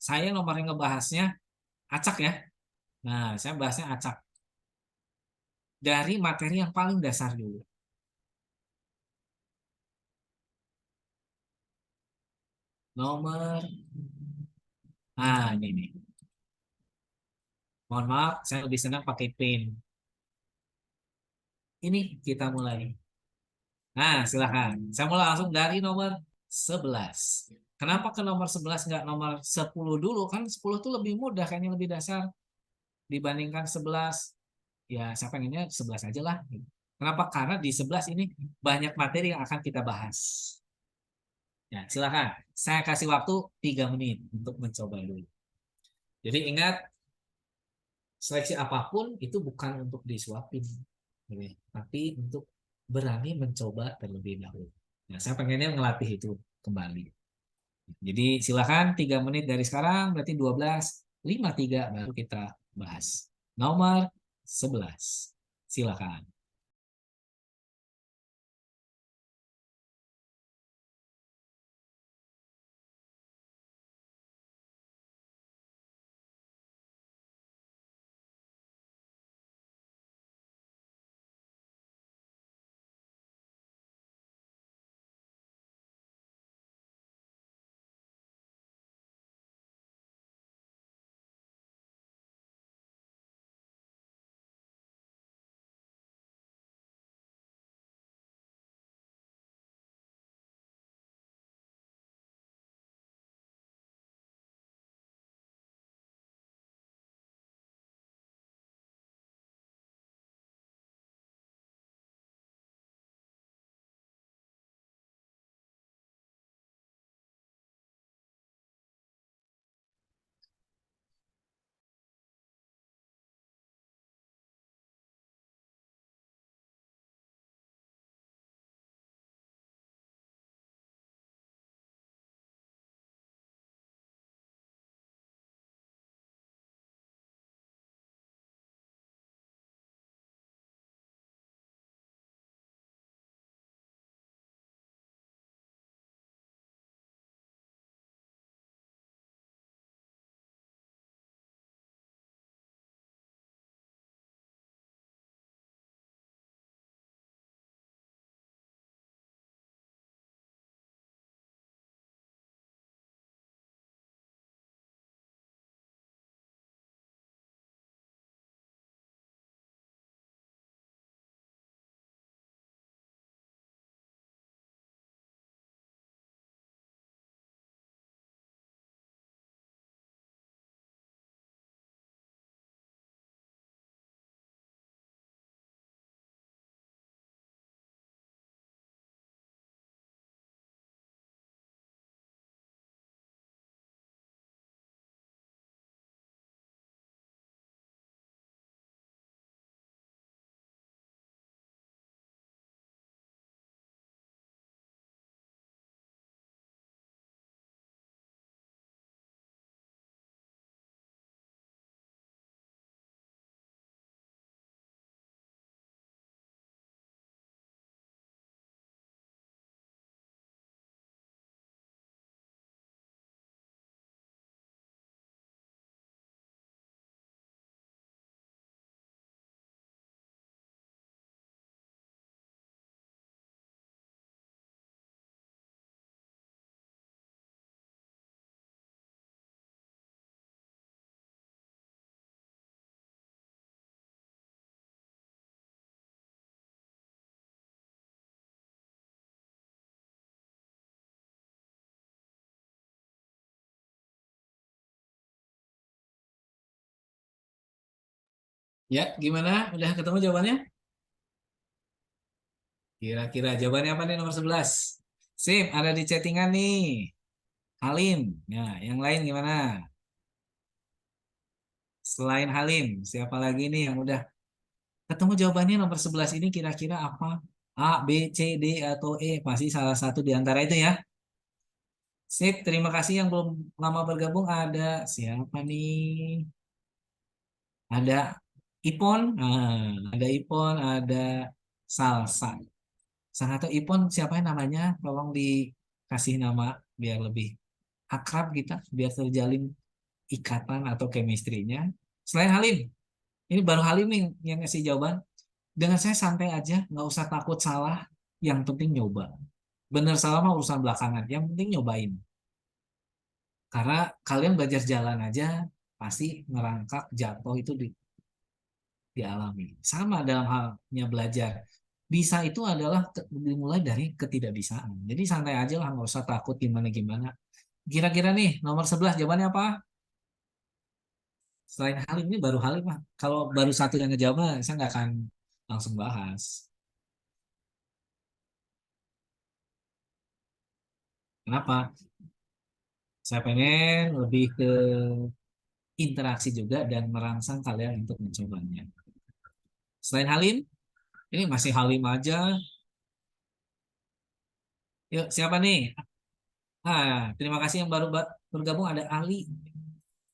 Saya nomor yang ngebahasnya acak ya. Nah, saya bahasnya acak. Dari materi yang paling dasar dulu. Nomor, ini nih. Mohon maaf, saya lebih senang pakai pin. Ini kita mulai. Nah, silakan. Saya mulai langsung dari nomor 11. Kenapa ke nomor 11 nggak nomor 10 dulu? Kan 10 tuh lebih mudah, kayaknya lebih dasar dibandingkan 11. Ya, saya pengennya 11 aja lah. Kenapa? Karena di 11 ini banyak materi yang akan kita bahas. Ya, silakan. Saya kasih waktu 3 menit untuk mencoba dulu. Jadi ingat, seleksi apapun itu bukan untuk disuapin, gitu ya, tapi untuk berani mencoba terlebih dahulu. Nah, saya pengennya ngelatih itu kembali. Jadi silakan 3 menit dari sekarang, berarti 12:53 baru kita bahas. Nomor 11. Silakan. Ya, gimana? Udah ketemu jawabannya? Kira-kira jawabannya apa nih nomor 11? Sip, ada di chattingan nih. Halim. Nah, yang lain gimana? Selain Halim, siapa lagi nih yang udah ketemu jawabannya nomor 11 ini kira-kira apa? A, B, C, D, atau E? Pasti salah satu di antara itu ya. Sip, terima kasih yang belum lama bergabung. Ada siapa nih? Ada Ipon, ada Ipon, ada Salsa. Sang atau Ipon siapa yang namanya? Tolong dikasih nama biar lebih akrab kita, biar terjalin. ikatan atau chemistry-nya. Selain Halim, ini baru Halim nih yang ngasih jawaban. Dengan saya santai aja, nggak usah takut salah. Yang penting nyoba. Bener salah mah urusan belakangan. Yang penting nyobain. Karena kalian belajar jalan aja, pasti ngerangkak, jatuh itu dialami. Sama dalam halnya belajar. Bisa itu adalah dimulai dari ketidakbisaan. Jadi santai aja lah, nggak usah takut gimana-gimana. Kira-kira nih, nomor 11 jawabannya apa? Selain Halim, ini baru Halim mah. Kalau baru satu yang ngejawab, mah, saya nggak akan langsung bahas. Kenapa? Saya pengen lebih ke interaksi juga dan merangsang kalian untuk mencobanya. Selain Halim, ini masih Halim aja. Yuk, siapa nih? Terima kasih yang baru bergabung ada Ali.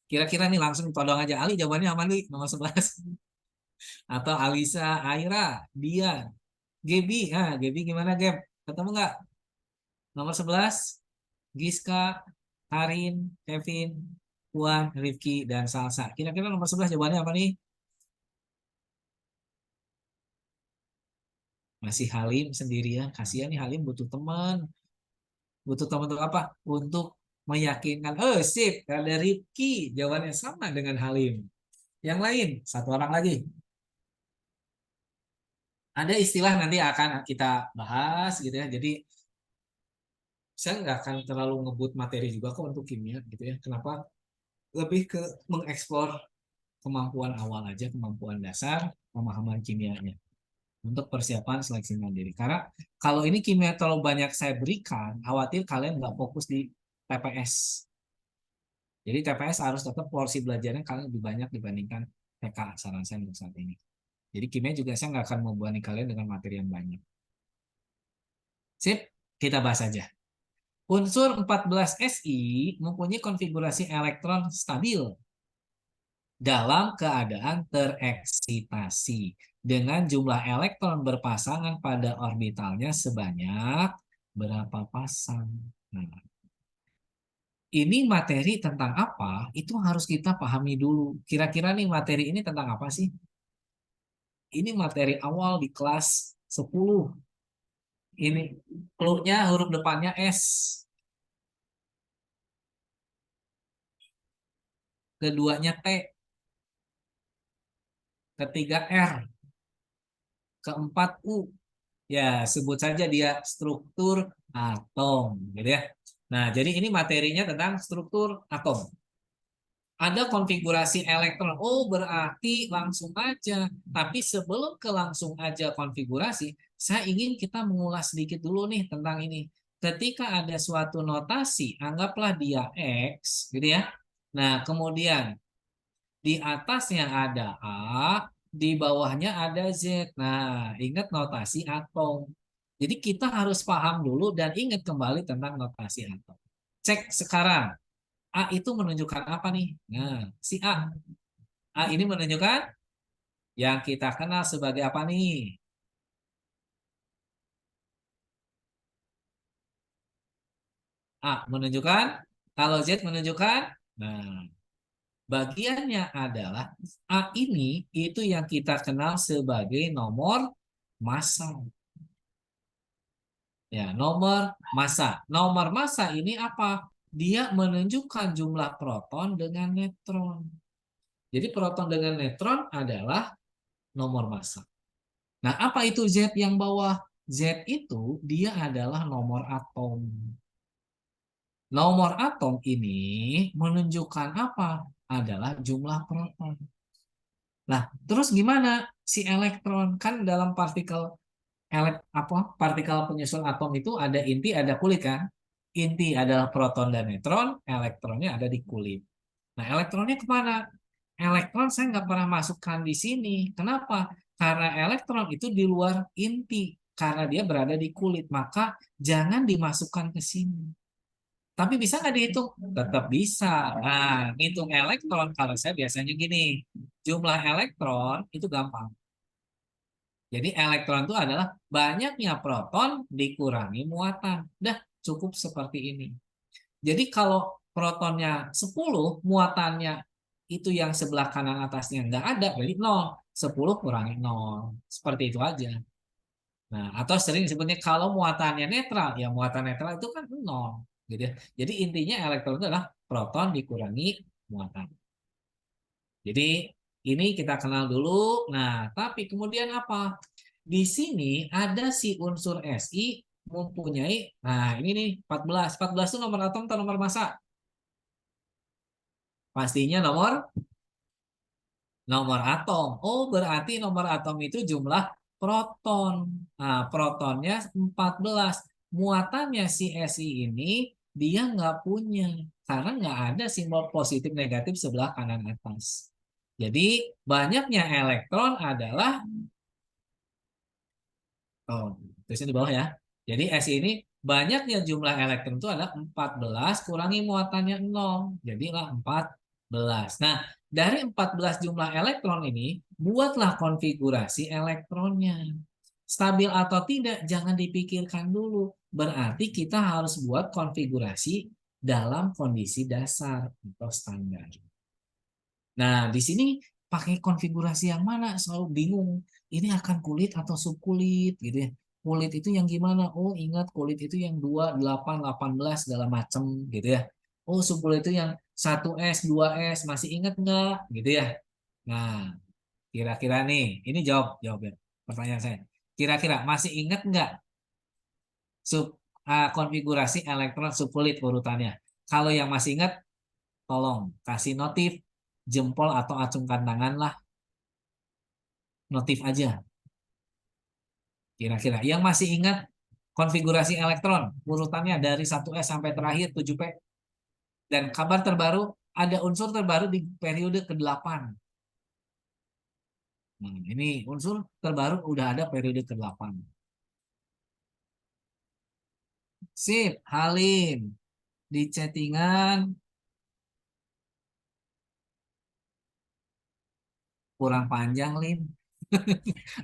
Kira-kira nih langsung todong aja Ali jawabannya apa nih? Nomor 11. Atau Alisa, Aira, Dian, Gebi. Gebi gimana Geb? Ketemu nggak? Nomor 11, Giska, Karin, Kevin, Puan, Rifki, dan Salsa. Kira-kira nomor 11 jawabannya apa nih? Masih Halim sendirian. Kasihan nih Halim butuh teman. Butuh teman untuk apa? Untuk meyakinkan. Oh, sip. Ada Rifki. Jawabannya sama dengan Halim. Yang lain, satu orang lagi. Ada istilah nanti akan kita bahas gitu ya. Jadi saya nggak akan terlalu ngebut materi juga kok untuk kimia gitu ya. Kenapa? Lebih ke mengeksplor kemampuan awal aja, kemampuan dasar, pemahaman kimianya untuk persiapan seleksi mandiri. Karena kalau ini kimia terlalu banyak saya berikan, khawatir kalian nggak fokus di TPS. Jadi TPS harus tetap porsi belajarnya kalian lebih banyak dibandingkan TK saran saya untuk saat ini. Jadi kimia juga saya nggak akan membebani kalian dengan materi yang banyak. Sip, kita bahas aja. Unsur 14Si mempunyai konfigurasi elektron stabil dalam keadaan tereksitasi dengan jumlah elektron berpasangan pada orbitalnya sebanyak berapa pasang. Nah, ini materi tentang apa? Itu harus kita pahami dulu. Kira-kira nih materi ini tentang apa sih? Ini materi awal di kelas 10. Ini clue-nya huruf depannya S. Keduanya T. Ketiga R. Keempat U. Ya, sebut saja dia struktur atom, gitu ya. Nah, jadi ini materinya tentang struktur atom. Ada konfigurasi elektron. Oh, berarti langsung aja. Tapi sebelum ke langsung aja konfigurasi, saya ingin kita mengulas sedikit dulu nih tentang ini. Ketika ada suatu notasi, anggaplah dia X, gitu ya. Nah, kemudian di atasnya ada A, di bawahnya ada Z. Nah, ingat notasi atom. Jadi kita harus paham dulu dan ingat kembali tentang notasi atom. Cek sekarang. A itu menunjukkan apa nih? Nah, si A. A ini menunjukkan yang kita kenal sebagai apa nih? A menunjukkan, kalau Z menunjukkan, nah, bagiannya adalah A ini itu yang kita kenal sebagai nomor massa. Ya, nomor massa. Nomor massa ini apa? Dia menunjukkan jumlah proton dengan neutron. Jadi proton dengan neutron adalah nomor massa. Nah, apa itu Z yang bawah? Z itu dia adalah nomor atom. Nomor atom ini menunjukkan apa? Adalah jumlah proton. Nah, terus gimana si elektron kan dalam partikel partikel penyusun atom itu ada inti, ada kulit kan? Inti adalah proton dan neutron, elektronnya ada di kulit. Nah, elektronnya kemana? Elektron saya nggak pernah masukkan di sini. Kenapa? Karena elektron itu di luar inti, karena dia berada di kulit, maka jangan dimasukkan ke sini. Tapi bisa nggak dihitung? Tetap bisa. Nah, ngitung elektron kalau saya biasanya gini, jumlah elektron itu gampang. Jadi elektron itu adalah banyaknya proton dikurangi muatan. Dah cukup seperti ini. Jadi kalau protonnya 10, muatannya itu yang sebelah kanan atasnya nggak ada, berarti 0. 10 kurangi 0. Seperti itu aja. Nah, atau sering disebutnya kalau muatannya netral, ya muatan netral itu kan 0. Gitu ya. Jadi intinya elektron itu adalah proton dikurangi muatan. Jadi ini kita kenal dulu. Nah, tapi kemudian apa? Di sini ada si unsur Si mempunyai, nah ini nih 14. 14 itu nomor atom atau nomor massa? Pastinya nomor atom. Oh, berarti nomor atom itu jumlah proton. Nah, protonnya 14. Muatannya si Si ini dia nggak punya. Karena nggak ada simbol positif negatif sebelah kanan atas. Jadi banyaknya elektron adalah, oh, tulisnya di bawah ya. Jadi Si ini banyaknya jumlah elektron itu adalah 14 kurangi muatannya 0. Jadilah 14. Nah, dari 14 jumlah elektron ini, buatlah konfigurasi elektronnya. Stabil atau tidak, jangan dipikirkan dulu. Berarti kita harus buat konfigurasi dalam kondisi dasar atau standar. Nah, di sini pakai konfigurasi yang mana? Selalu bingung. Ini akan kulit atau subkulit gitu ya. Kulit itu yang gimana? Oh, ingat kulit itu yang 2, 8, 18 segala macam gitu ya. Oh, subkulit itu yang 1S, 2S, masih ingat nggak? Gitu ya. Nah, kira-kira nih, ini jawab ya pertanyaan saya. Kira-kira masih ingat nggak sub konfigurasi elektron subkulit urutannya? Kalau yang masih ingat, tolong kasih notif jempol atau acungkan tangan lah, notif aja kira-kira yang masih ingat konfigurasi elektron urutannya dari 1S sampai terakhir 7P, dan kabar terbaru ada unsur terbaru di periode ke-8. Nah, ini unsur terbaru udah ada periode ke-8. Sip, Halim di chattingan kurang panjang, Lim.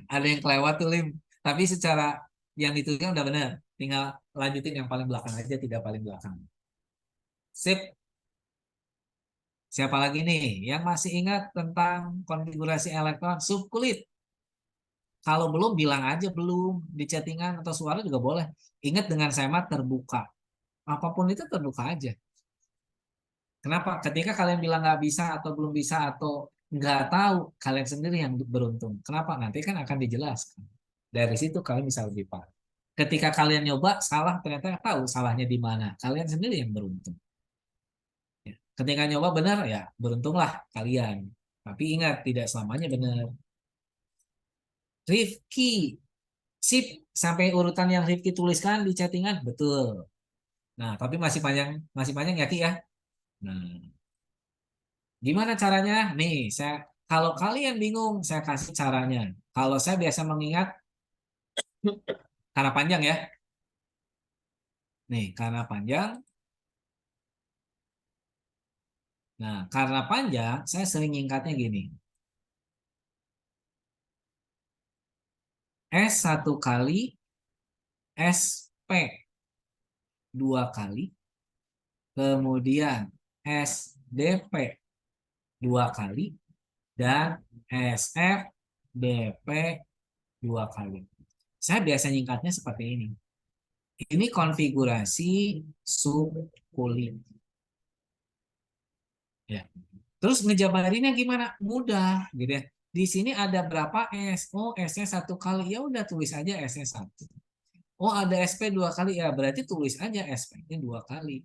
Ada yang kelewat tuh, Lim. Tapi secara yang dituliskan udah benar. Tinggal lanjutin yang paling belakang aja, tidak paling belakang. Sip. Siapa lagi nih yang masih ingat tentang konfigurasi elektron subkulit? Kalau belum bilang aja belum di chattingan atau suara juga boleh. Ingat dengan semat terbuka. Apapun itu terbuka aja. Kenapa? Ketika kalian bilang nggak bisa atau belum bisa atau nggak tahu, kalian sendiri yang beruntung. Kenapa? Nanti kan akan dijelaskan. Dari situ kalian bisa lebih paham. Ketika kalian nyoba salah, ternyata tahu salahnya di mana. Kalian sendiri yang beruntung. Ya. Ketika nyoba benar, ya beruntunglah kalian. Tapi ingat, tidak selamanya benar. Rifki, sip, sampai urutan yang Rifki tuliskan di chattingan, betul. Nah, tapi masih panjang ya Ki ya. Nah, gimana caranya? Nih, kalau kalian bingung, saya kasih caranya. Kalau saya biasa mengingat karena panjang ya. Nih, karena panjang. Nah, karena panjang, saya sering nyingkatnya gini. S1 kali, SP 2 kali, kemudian SDP 2 kali, dan SFBP 2 kali. Saya biasa nyingkatnya seperti ini. Ini konfigurasi subkulit. Ya. Terus ngejabarinnya gimana? Mudah, gitu ya. Di sini ada berapa S? Oh, S-nya 1 kali. Ya udah tulis aja S-nya 1. Oh, ada SP 2 kali. Ya berarti tulis aja SP-nya 2 kali.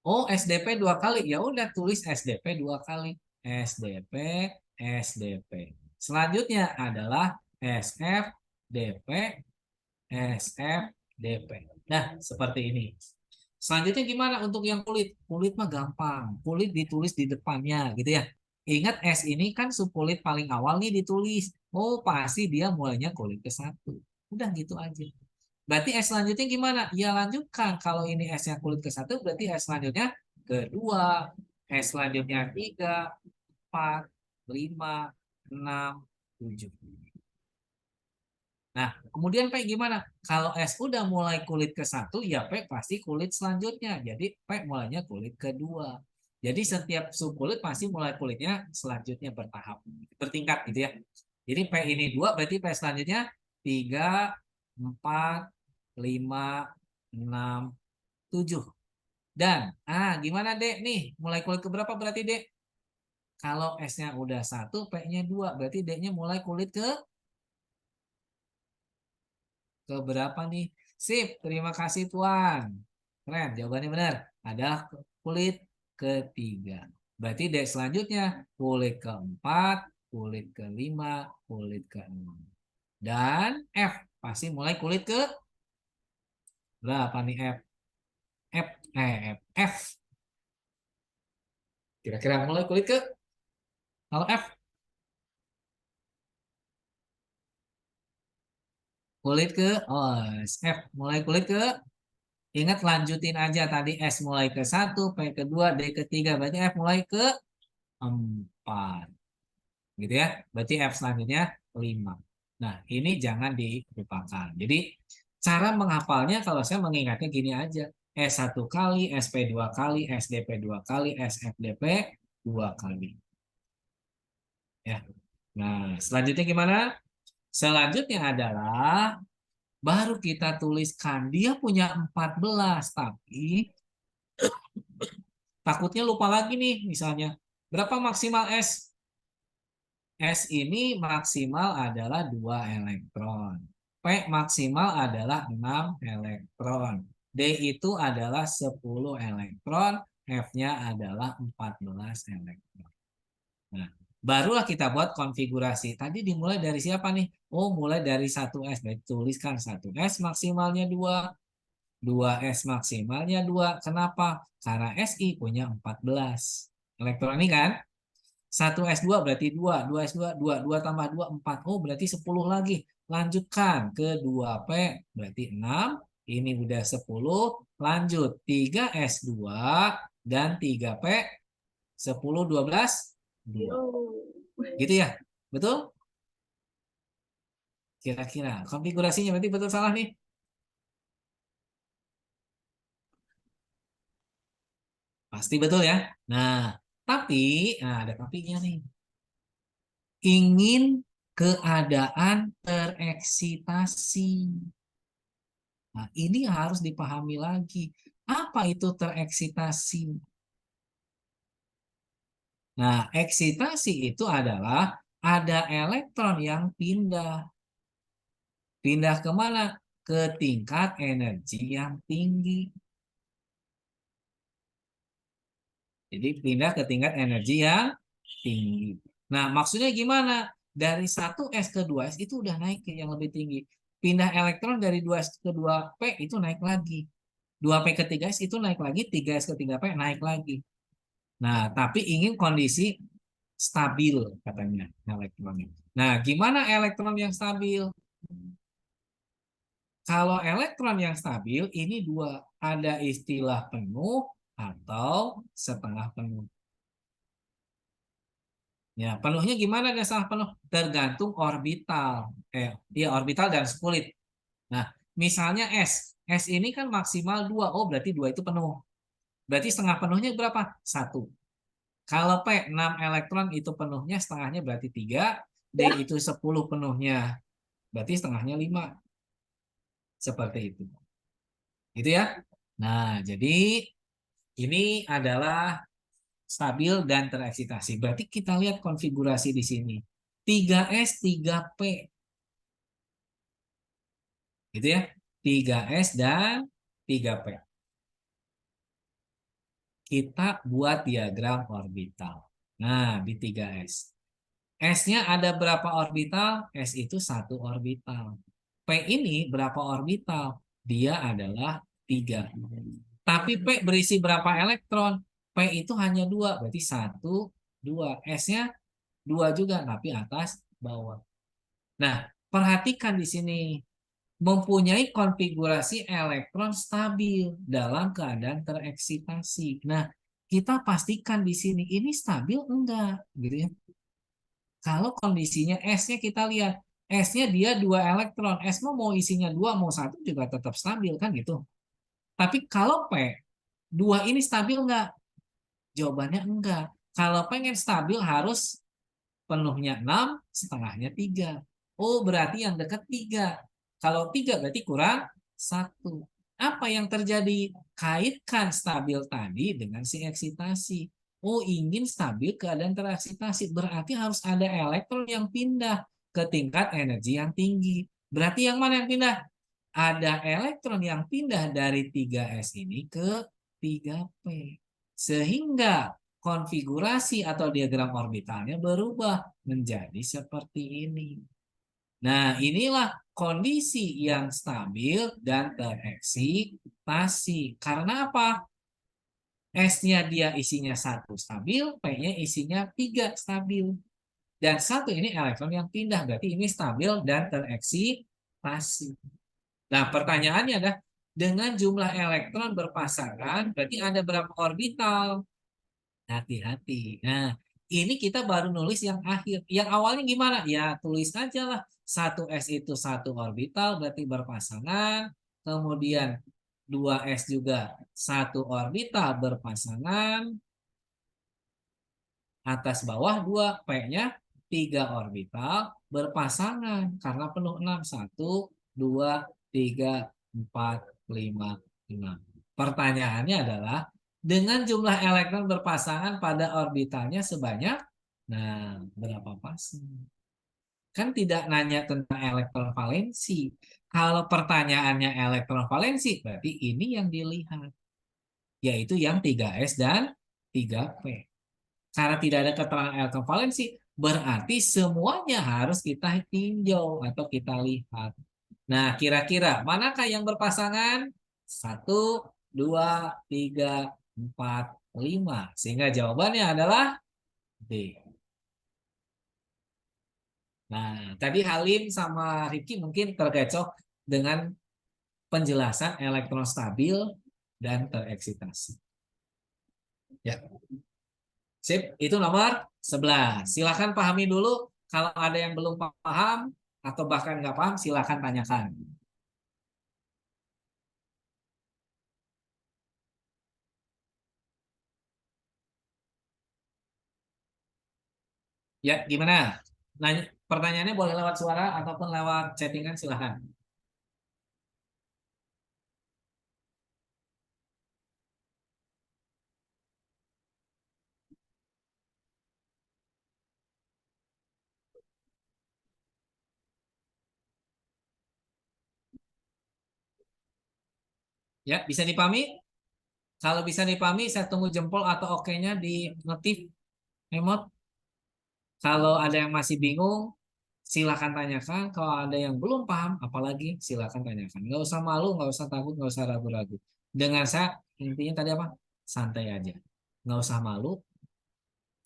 Oh, SDP 2 kali. Ya udah tulis SDP 2 kali. SDP, SDP. Selanjutnya adalah SFDP, SFDP. Nah, seperti ini. Selanjutnya gimana untuk yang kulit? Kulit mah gampang. Kulit ditulis di depannya gitu ya. Ingat S ini kan subkulit paling awal nih ditulis. Oh, pasti dia mulainya kulit ke-1. Udah gitu aja. Berarti S selanjutnya gimana? Ya lanjutkan. Kalau ini S-nya kulit ke-1, berarti S selanjutnya kedua. S selanjutnya 3, 4, 5, 6, 7. Nah, kemudian P gimana? Kalau S udah mulai kulit ke satu, ya P pasti kulit selanjutnya. Jadi P mulainya kulit kedua. Jadi setiap subkulit pasti mulai kulitnya selanjutnya bertahap, bertingkat gitu ya. Jadi P ini 2, berarti P selanjutnya 3, 4, 5, 6, 7. Dan, gimana Dek? Nih, mulai kulit ke berapa berarti Dek? Kalau S-nya udah 1, P-nya 2. Berarti D-nya mulai kulit ke berapa nih? Sip, terima kasih Tuan. Keren, jawabannya benar. Adalah kulit ketiga. Berarti D selanjutnya kulit keempat, kulit kelima, kulit keenam. Dan F pasti mulai kulit ke berapa nih F? F. Kira-kira mulai kulit ke kalau F kulit ke F mulai kulit ke, ingat lanjutin aja tadi S mulai ke satu, P kedua, D ketiga, berarti F mulai ke 4 gitu ya. Berarti F selanjutnya 5. Nah, ini jangan dilupakan. Jadi cara menghafalnya kalau saya mengingatnya gini aja. S1 kali, SP 2 kali, SDP 2 kali, SFDP 2 kali. Ya. Nah, selanjutnya gimana? Selanjutnya adalah baru kita tuliskan dia punya 14, tapi takutnya lupa lagi nih misalnya. Berapa maksimal S? S ini maksimal adalah 2 elektron. P maksimal adalah 6 elektron. D itu adalah 10 elektron. F-nya adalah 14 elektron. Nah, barulah kita buat konfigurasi. Tadi dimulai dari siapa nih? Oh, mulai dari 1S. Baik, tuliskan 1S maksimalnya 2. 2S maksimalnya 2. Kenapa? Karena Si punya 14 elektron ini kan. 1S2 berarti 2, 2S2, 2, 2 tambah 2, 4. Oh, berarti 10 lagi. Lanjutkan ke 2P, berarti 6. Ini udah 10. Lanjut, 3S2 dan 3P, 10, 12, 2. Gitu ya? Betul? Kira-kira. Konfigurasinya berarti betul salah nih? Pasti betul ya? Nah, tapi, ada tapinya nih. Ingin keadaan tereksitasi. Nah, ini harus dipahami lagi. Apa itu tereksitasi? Nah, eksitasi itu adalah ada elektron yang pindah. Pindah ke mana? Ke tingkat energi yang tinggi. Jadi pindah ke tingkat energi yang tinggi. Nah, maksudnya gimana? Dari 1S ke 2S itu udah naik ke yang lebih tinggi. Pindah elektron dari 2S ke 2P itu naik lagi. 2P ke 3S itu naik lagi, 3S ke 3P naik lagi. Nah, tapi ingin kondisi stabil katanya elektronnya. Nah, gimana elektron yang stabil? Kalau elektron yang stabil ini dua, ada istilah penuh atau setengah penuh. Ya, penuhnya gimana ada salah penuh? Tergantung orbital. Iya orbital dan sekulit. Nah, misalnya S. S ini kan maksimal 2. Oh, berarti 2 itu penuh. Berarti setengah penuhnya berapa? 1. Kalau P 6 elektron itu penuhnya, setengahnya berarti 3. D itu 10 penuhnya. Berarti setengahnya 5. Seperti itu. Gitu ya. Nah, jadi ini adalah stabil dan tereksitasi. Berarti kita lihat konfigurasi di sini. 3S, 3P. Gitu ya. 3S dan 3P. Kita buat diagram orbital. Nah, di 3S. S-nya ada berapa orbital? S itu satu orbital. P ini berapa orbital? Dia adalah 3. Tapi P berisi berapa elektron? P itu hanya 2, berarti 1, 2. S-nya 2 juga, tapi atas bawah. Nah, perhatikan di sini. Mempunyai konfigurasi elektron stabil dalam keadaan tereksitasi. Nah, kita pastikan di sini ini stabil enggak, gitu ya. Kalau kondisinya S-nya kita lihat S-nya dia 2 elektron. S mau isinya 2 mau 1 juga tetap stabil kan gitu. Tapi kalau P, 2 ini stabil nggak? Jawabannya enggak. Kalau pengen stabil harus penuhnya 6, setengahnya 3. Oh, berarti yang dekat 3. Kalau 3 berarti kurang 1. Apa yang terjadi? Kaitkan stabil tadi dengan si eksitasi. Oh, ingin stabil keadaan tereksitasi. Berarti harus ada elektron yang pindah ke tingkat energi yang tinggi. Berarti yang mana yang pindah? Ada elektron yang pindah dari 3s ini ke 3p. Sehingga konfigurasi atau diagram orbitalnya berubah menjadi seperti ini. Nah, inilah kondisi yang stabil dan tereksitasi. Karena apa? S-nya dia isinya 1 stabil, P-nya isinya 3 stabil. Dan 1 ini elektron yang pindah, berarti ini stabil dan tereksitasi. Nah, pertanyaannya adalah dengan jumlah elektron berpasangan, berarti ada berapa orbital? Hati-hati. Nah, ini kita baru nulis yang akhir. Yang awalnya gimana? Ya, tulis aja lah. 1s itu 1 orbital, berarti berpasangan. Kemudian 2s juga 1 orbital berpasangan. Atas bawah 2, P-nya 3 orbital berpasangan. Karena penuh 6. 1, 2, 3, 4, 5, 6. Pertanyaannya adalah, dengan jumlah elektron berpasangan pada orbitalnya sebanyak, nah, berapa pasang? Kan tidak nanya tentang elektron valensi. Kalau pertanyaannya elektron valensi, berarti ini yang dilihat. Yaitu yang 3s dan 3p. Karena tidak ada keterangan elektron valensi, berarti semuanya harus kita tinjau atau kita lihat. Nah, kira-kira manakah yang berpasangan? 1, 2, 3, 4, 5. Sehingga jawabannya adalah D. Nah, tadi Halim sama Rifki mungkin terkecoh dengan penjelasan elektron stabil dan tereksitasi. Ya. Sip, itu nomor 11. Silakan pahami dulu. Kalau ada yang belum paham atau bahkan nggak paham, silakan tanyakan. Ya, gimana? Nanya, pertanyaannya boleh lewat suara ataupun lewat chattingan, silakan. Ya, bisa dipahami? Kalau bisa dipahami, saya tunggu jempol atau oke-nya di notif emot. Kalau ada yang masih bingung, silakan tanyakan. Kalau ada yang belum paham, apalagi silakan tanyakan. Nggak usah malu, nggak usah takut, nggak usah ragu-ragu. Dengan saya, intinya tadi apa? Santai aja. Nggak usah malu,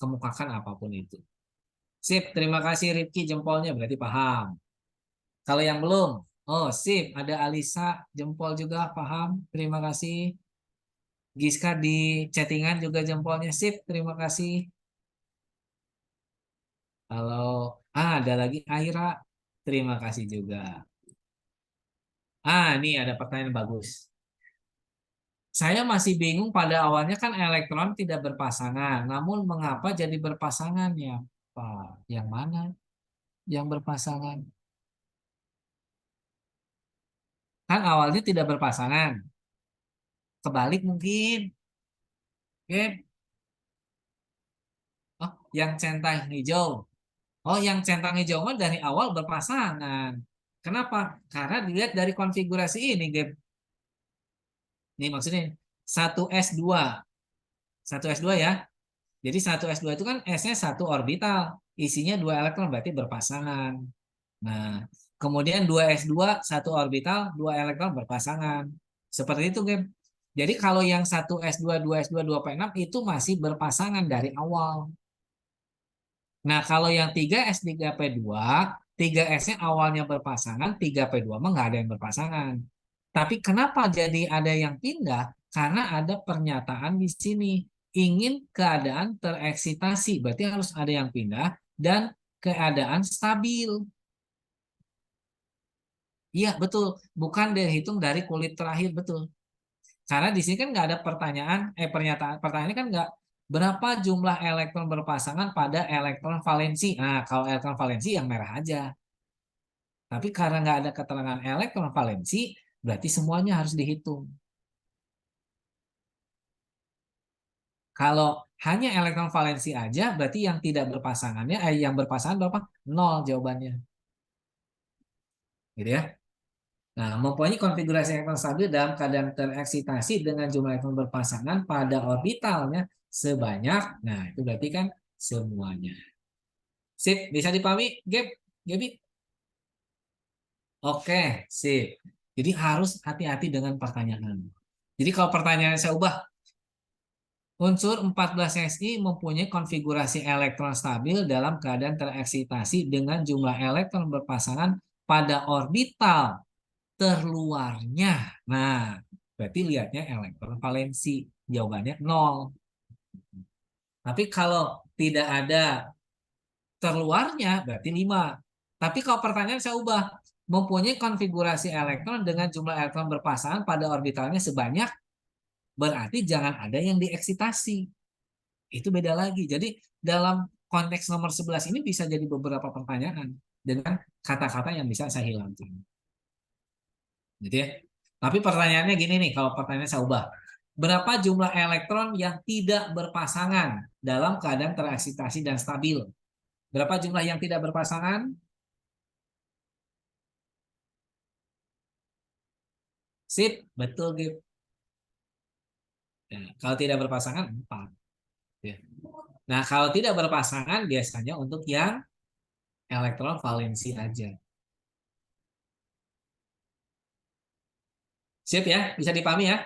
kemukakan apapun itu. Sip, terima kasih Rifki jempolnya berarti paham. Kalau yang belum, oh sip, ada Alisa jempol juga paham. Terima kasih. Giska di chattingan juga jempolnya sip, terima kasih. Kalau ada lagi Aira, terima kasih juga. Ini ada pertanyaan bagus. Saya masih bingung pada awalnya kan elektron tidak berpasangan. Namun mengapa jadi berpasangan ya, Pak? Yang mana yang berpasangan? Kan awalnya tidak berpasangan. Kebalik mungkin. Oke. Oh, yang centang hijau. Oh, yang centang hijau mah dari awal berpasangan. Kenapa? Karena dilihat dari konfigurasi ini, Gap. Ini maksudnya 1s2. 1s2 ya. Jadi 1s2 itu kan S-nya 1 orbital. Isinya 2 elektron berarti berpasangan. Nah, kemudian 2s2 1 orbital, 2 elektron berpasangan. Seperti itu, Gap. Jadi kalau yang 1s2, 2s2, 2p6 itu masih berpasangan dari awal. Nah, kalau yang 3S, 3P2, 3S-nya awalnya berpasangan, 3P2 mah nggak ada yang berpasangan. Tapi kenapa jadi ada yang pindah? Karena ada pernyataan di sini. Ingin keadaan tereksitasi, berarti harus ada yang pindah dan keadaan stabil. Iya, betul. Bukan dihitung dari kulit terakhir, betul. Karena di sini kan nggak ada pertanyaan, pernyataan, pertanyaannya kan nggak berapa jumlah elektron berpasangan pada elektron valensi. Nah, kalau elektron valensi yang merah aja. Tapi karena nggak ada keterangan elektron valensi, berarti semuanya harus dihitung. Kalau hanya elektron valensi aja, berarti yang tidak berpasangannya, yang berpasangan berapa? Nol jawabannya. Gitu ya. Nah, mempunyai konfigurasi elektron stabil dalam keadaan tereksitasi dengan jumlah elektron berpasangan pada orbitalnya sebanyak, nah itu berarti kan semuanya. Sip, bisa dipahami, Gaby? Oke, sip. Jadi harus hati-hati dengan pertanyaan. Jadi kalau pertanyaan saya ubah, unsur 14 Si mempunyai konfigurasi elektron stabil dalam keadaan tereksitasi dengan jumlah elektron berpasangan pada orbital terluarnya. Nah, berarti lihatnya elektron valensi. Jawabannya nol. Tapi kalau tidak ada terluarnya, berarti 5. Tapi kalau pertanyaan saya ubah, mempunyai konfigurasi elektron dengan jumlah elektron berpasangan pada orbitalnya sebanyak, berarti jangan ada yang dieksitasi. Itu beda lagi. Jadi dalam konteks nomor 11 ini bisa jadi beberapa pertanyaan dengan kata-kata yang bisa saya hilangkan. Gitu ya. Tapi pertanyaannya gini nih, kalau pertanyaannya saya ubah. Berapa jumlah elektron yang tidak berpasangan dalam keadaan tereksitasi dan stabil? Berapa jumlah yang tidak berpasangan? Sip, betul gitu. Nah, kalau tidak berpasangan 4. Ya. Nah, kalau tidak berpasangan biasanya untuk yang elektron valensi aja. Sip ya, bisa dipahami ya?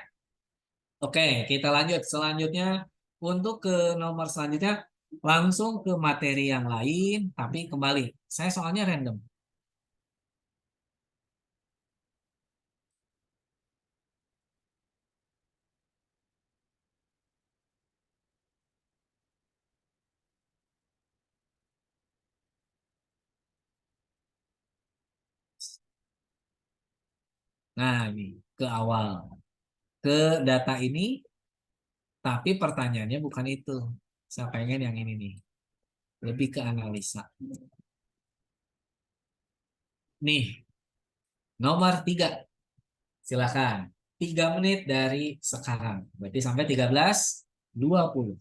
Oke, kita lanjut. Selanjutnya untuk ke nomor selanjutnya langsung ke materi yang lain, tapi kembali. Saya soalnya random. Nah, ini ke awal. Ke data ini, tapi pertanyaannya bukan itu. Saya pengen yang ini nih. Lebih ke analisa. Nih, nomor 3. Silakan. 3 menit dari sekarang. Berarti sampai 13.20.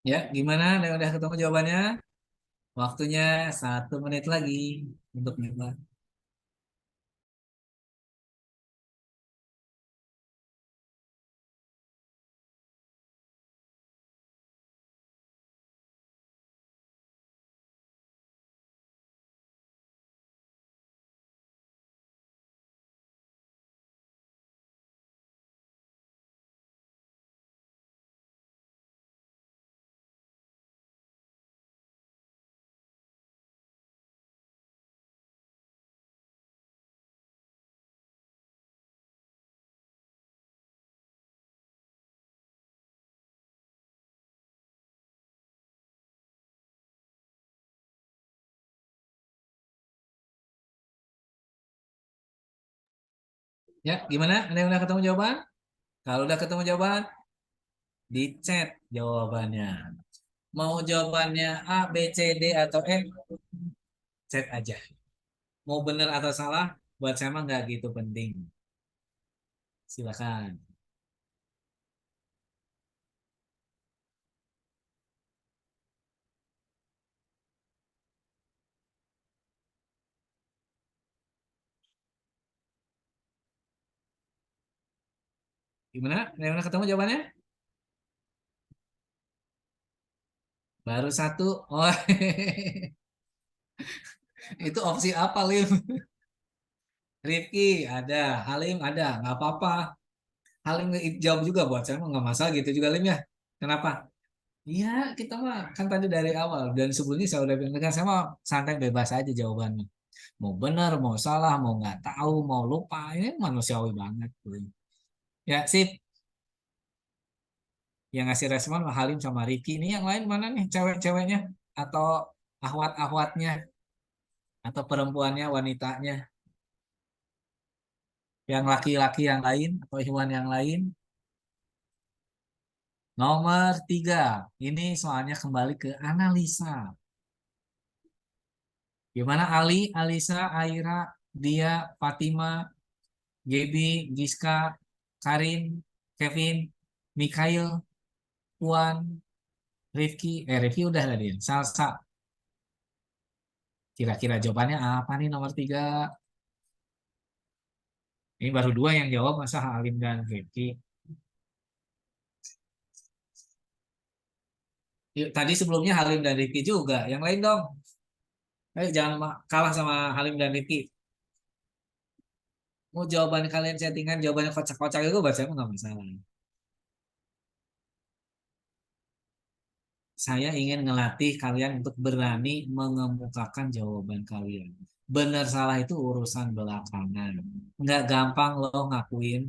Ya, gimana? Udah ketemu jawabannya? Waktunya 1 menit lagi untuk nyoba. Ya, gimana? Ada yang udah ketemu jawaban? Kalau udah ketemu jawaban, di chat jawabannya. Mau jawabannya A, B, C, D, atau E, chat aja. Mau benar atau salah, buat saya mah nggak gitu penting. Silakan. Gimana? Ada yang udah ketemu jawabannya? Baru satu. Oh, itu opsi apa, Lim? Rifki ada, Halim ada, nggak apa-apa. Halim nggak jawab juga buat saya mah nggak masalah gitu juga, Lim ya. Kenapa? Iya, kita mah kan tadi dari awal dan sebelumnya saya udah bilang dengan saya mah santai bebas aja jawabannya. Mau benar, mau salah, mau nggak tahu, mau lupa, ini manusiawi banget. Ya, sip. Yang ngasih respon Halim sama Rifki. Ini yang lain mana nih cewek-ceweknya? Atau ahwat-ahwatnya? Atau perempuannya, wanitanya? Yang laki-laki yang lain? Atau hewan yang lain? Nomor 3. Ini soalnya kembali ke analisa. Gimana Ali, Alisa, Aira, Dia, Fatima, Gaby, Giska, Karin, Kevin, Mikhail, Puan, Rifki udah tadi ya. Salsa. Kira-kira jawabannya apa nih nomor 3? Ini baru dua yang jawab, masa Halim dan Rifki. Yuk, tadi sebelumnya Halim dan Rifki juga. Yang lain dong. Ayo jangan kalah sama Halim dan Rifki. Mau jawaban kalian settingan, jawabannya kocak-kocak itu buat saya nggak masalah. Saya ingin ngelatih kalian untuk berani mengemukakan jawaban kalian. Benar salah itu urusan belakangan. Nggak gampang loh ngakuin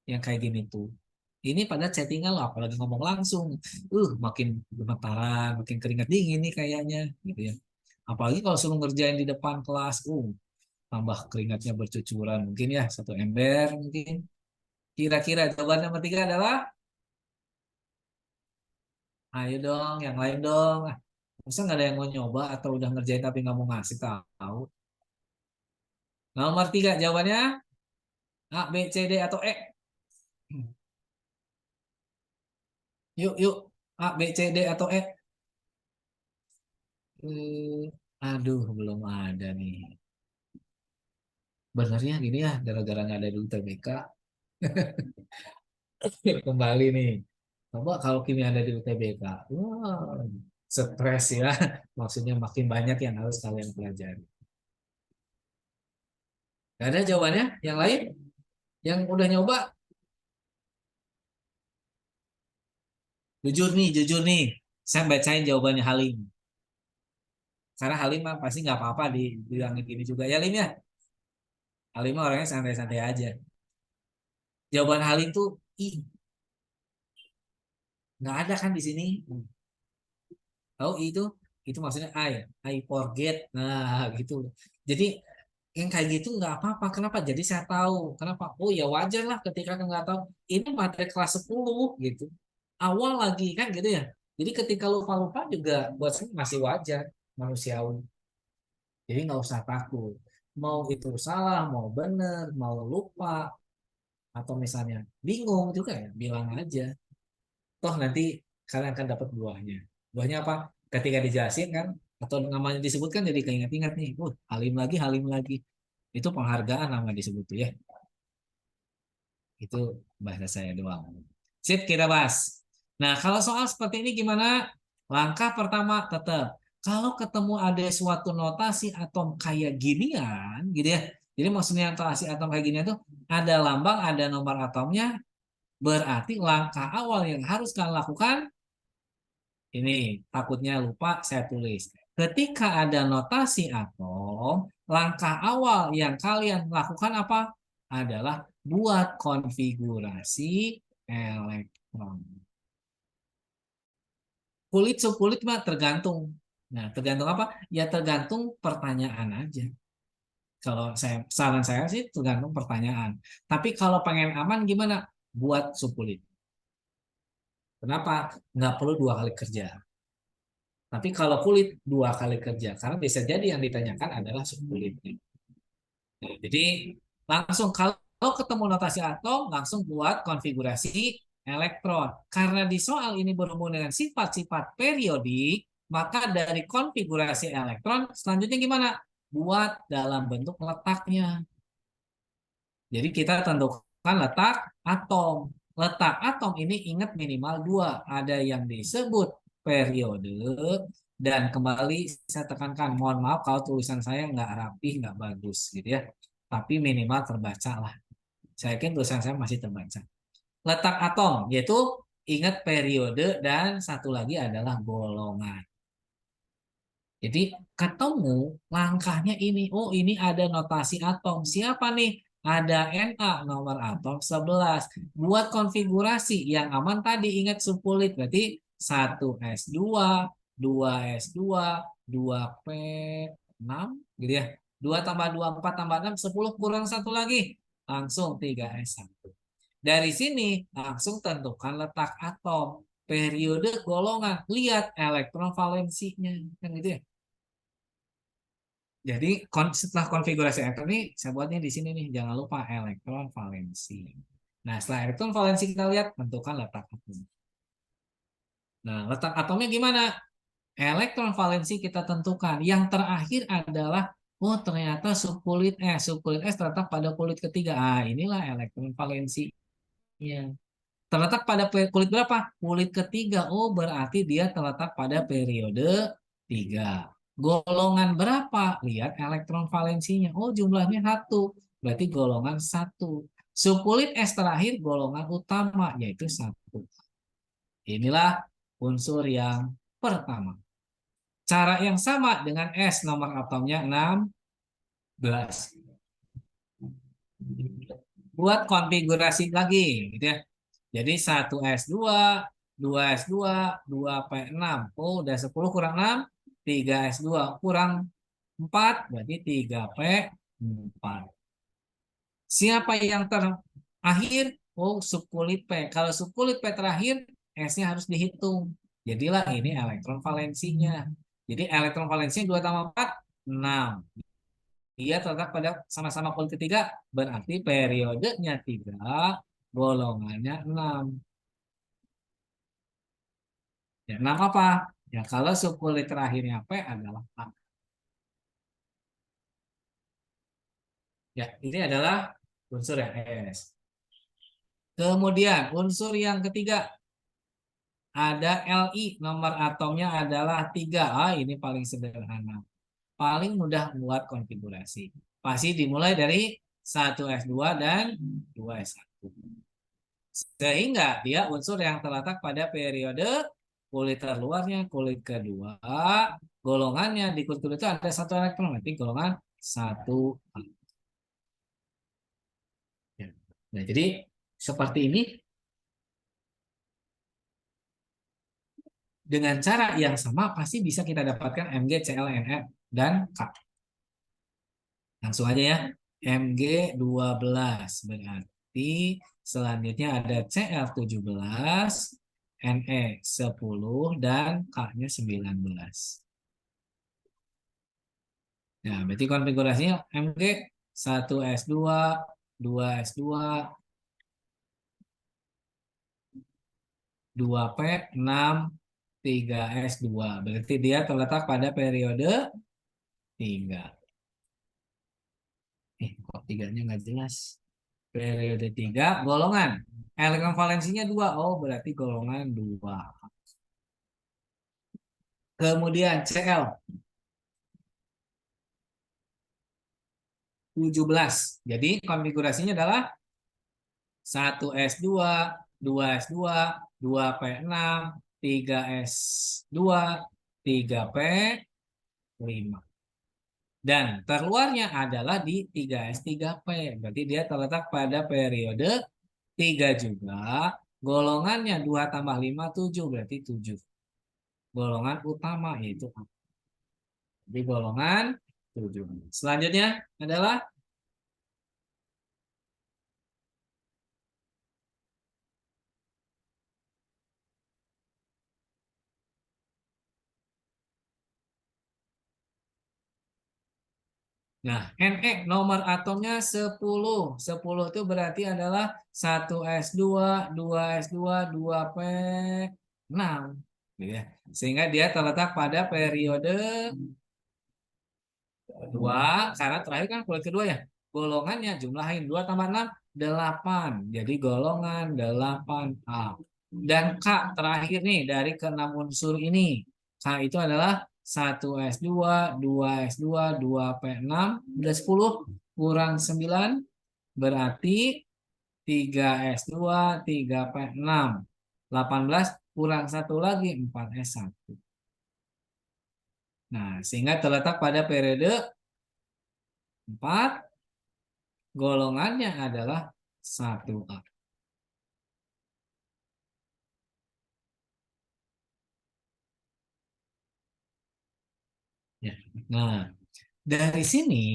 yang kayak gini tuh. Ini pada chattingan loh, apalagi ngomong langsung. Makin gemetaran, makin keringat dingin nih kayaknya, gitu ya. Apalagi kalau suruh ngerjain di depan kelas, tambah keringatnya bercucuran. Mungkin ya, satu ember mungkin. Kira-kira jawaban nomor 3 adalah, ayo dong, yang lain dong. Masa nggak ada yang mau nyoba atau udah ngerjain tapi nggak mau ngasih tahu? Nomor 3 jawabannya A, B, C, D, atau E? Yuk, yuk. A, B, C, D, atau E? Eh, aduh, belum ada nih. Benernya gini ya, gara-gara nggak ada di UTBK. Kembali nih. Coba kalau kimi ada di UTBK. Wah, stres ya. Maksudnya makin banyak yang harus kalian pelajari. Gak ada jawabannya? Yang lain? Yang udah nyoba? Jujur nih. Saya bacain jawabannya Halim. Karena Halim mah pasti nggak apa-apa dibilang gini juga. Ya Halim ya. Halim mah orangnya santai-santai aja. Jawaban Halim tuh, ih, nggak ada kan di sini. Tahu itu maksudnya I forget. Nah, gitu. Jadi yang kayak gitu nggak apa-apa. Kenapa? Jadi saya tahu. Kenapa? Oh ya wajar lah ketika nggak tahu. Ini materi kelas 10 gitu. Awal lagi kan gitu ya. Jadi ketika lupa-lupa juga buat saya masih wajar, manusiawi. Jadi nggak usah takut. Mau itu salah, mau bener, mau lupa, atau misalnya bingung juga ya, bilang aja. Toh nanti kalian akan dapat buahnya. Buahnya apa? Ketika dijelasin kan, atau namanya disebutkan jadi keinget-ingat nih. Halim lagi. Itu penghargaan nama disebut tuh ya. Itu bahasa saya doang. Sip, kita bahas. Nah, kalau soal seperti ini gimana? Langkah pertama tetap. Kalau ketemu ada suatu notasi atom kayak ginian, gitu ya. Jadi maksudnya notasi atom kayak ginian tuh ada lambang, ada nomor atomnya, berarti langkah awal yang harus kalian lakukan ini, takutnya lupa saya tulis. Ketika ada notasi atom, langkah awal yang kalian lakukan apa? Adalah buat konfigurasi elektron. Kulit subkulit mah tergantung. Nah, tergantung apa? Ya tergantung pertanyaan aja. Kalau saya saran saya sih tergantung pertanyaan. Tapi kalau pengen aman gimana? Buat subkulit. Kenapa? Nggak perlu 2 kali kerja. Tapi kalau kulit 2 kali kerja, karena bisa jadi yang ditanyakan adalah subkulitnya. Nah, jadi langsung kalau ketemu notasi atom, langsung buat konfigurasi elektron. Karena di soal ini berhubungan dengan sifat-sifat periodik, maka dari konfigurasi elektron selanjutnya gimana? Buat dalam bentuk letaknya. Jadi kita tentukan letak atom. Letak atom ini ingat minimal 2. Ada yang disebut periode dan kembali saya tekankan, mohon maaf kalau tulisan saya nggak rapi, nggak bagus gitu ya. Tapi minimal terbaca lah. Saya yakin tulisan saya masih terbaca. Letak atom yaitu ingat periode dan satu lagi adalah golongan. Jadi ketemu langkahnya ini. Oh, ini ada notasi atom. Siapa nih? Ada Na nomor atom 11. Buat konfigurasi yang aman tadi ingat subkulit. Berarti 1s2, 2s2, 2p6 gitu ya. 2 tambah 2, 4 tambah 6, 10 kurang satu lagi. Langsung 3s1. Dari sini langsung tentukan letak atom. Periode golongan. Lihat elektron valensinya. Kan gitu ya. Jadi setelah konfigurasi elektron ini saya buatnya di sini nih, jangan lupa elektron valensi. Nah, setelah elektron valensi kita lihat tentukan letak atom. Nah, letak atomnya gimana? Elektron valensi kita tentukan. Yang terakhir adalah oh ternyata subkulit S terletak pada kulit ketiga. Ah, inilah elektron valensinya. Terletak pada kulit berapa? Kulit ketiga. Oh, berarti dia terletak pada periode 3. Golongan berapa? Lihat elektron valensinya. Oh, jumlahnya 1. Berarti golongan 1. Subkulit S terakhir golongan utama, yaitu 1. Inilah unsur yang pertama. Cara yang sama dengan S nomor atomnya 16. Buat konfigurasi lagi, gitu ya. Jadi 1s2, 2s2, 2p6. Oh, udah 10 kurang 6, 3s2 kurang 4, berarti 3p4. Siapa yang terakhir? Oh, subkulit P. Kalau subkulit P terakhir, S-nya harus dihitung. Jadilah ini elektron valensinya. Jadi elektron valensinya 2 tambah 4, 6. Dia terletak pada sama-sama kulit ketiga, berarti periodenya 3, golongannya 6. Ya, 6 apa? Ya, kalau subkulit terakhirnya P adalah A. Ya, ini adalah unsur yang S. Kemudian unsur yang ketiga ada Li, nomor atomnya adalah 3. Ah, ini paling sederhana. Paling mudah buat konfigurasi. Pasti dimulai dari 1s2 dan 2s1. Sehingga dia unsur yang terletak pada periode kulit terluarnya, kulit kedua, golongannya di kulit kedua itu ada 1 elektron, berarti golongan 1. Ya. Nah, jadi seperti ini dengan cara yang sama pasti bisa kita dapatkan Mg, Cl, Nr, dan K. Langsung aja ya. Mg 12 berarti selanjutnya ada Cl 17, Ne 10, dan K-nya 19. Nah, berarti konfigurasinya Mg 1s2, 2s2, 2P, 6, 3S2. Berarti dia terletak pada periode 3. Kok tiganya nggak jelas? Periode 3, golongan. Elektron valensinya 2. Oh, berarti golongan 2. Kemudian Cl, 17. Jadi konfigurasinya adalah 1S2, 2S2, 2P6, 3S2, 3P5. Dan terluarnya adalah di 3S3P. Berarti dia terletak pada periode 3 juga. Golongannya 2 tambah 5, 7. Berarti 7. Golongan utama yaitu A. Jadi golongan 7. Selanjutnya adalah nah, Ne nomor atomnya 10. 10 itu berarti adalah 1S2, 2S2, 2P6. Gitu ya. Sehingga dia terletak pada periode 2. Karena terakhir kan kulit kedua ya. Golongannya jumlahin 2 tambah 6, 8. Jadi golongan 8A. Dan K terakhir nih dari ke-6 unsur ini. K itu adalah 1S2, 2S2, 2P6, udah 10 kurang 9 berarti 3S2, 3P6. 18 kurang 1 lagi 4S1. Nah, sehingga terletak pada periode 4, golongannya adalah 1A. Ya. Nah, dari sini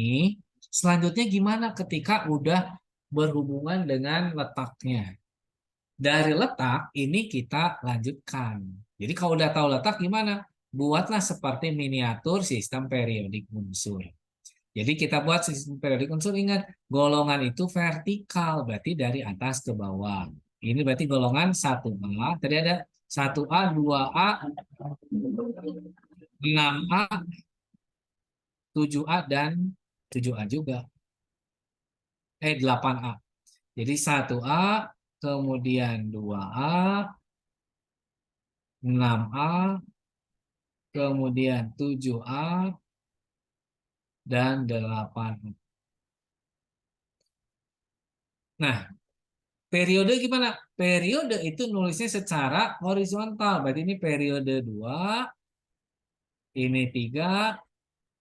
selanjutnya gimana ketika udah berhubungan dengan letaknya? Dari letak ini kita lanjutkan. Jadi kalau udah tahu letak gimana? Buatlah seperti miniatur sistem periodik unsur. Jadi kita buat sistem periodik unsur, ingat golongan itu vertikal, berarti dari atas ke bawah. Ini berarti golongan 1A. Tadi ada 1A, 2A, 6A, 7A, dan 7A juga. 8A. Jadi 1A, kemudian 2A, 6A, kemudian 7A, dan 8A. Nah, periode gimana? Periode itu nulisnya secara horizontal. Berarti ini periode 2, ini 3,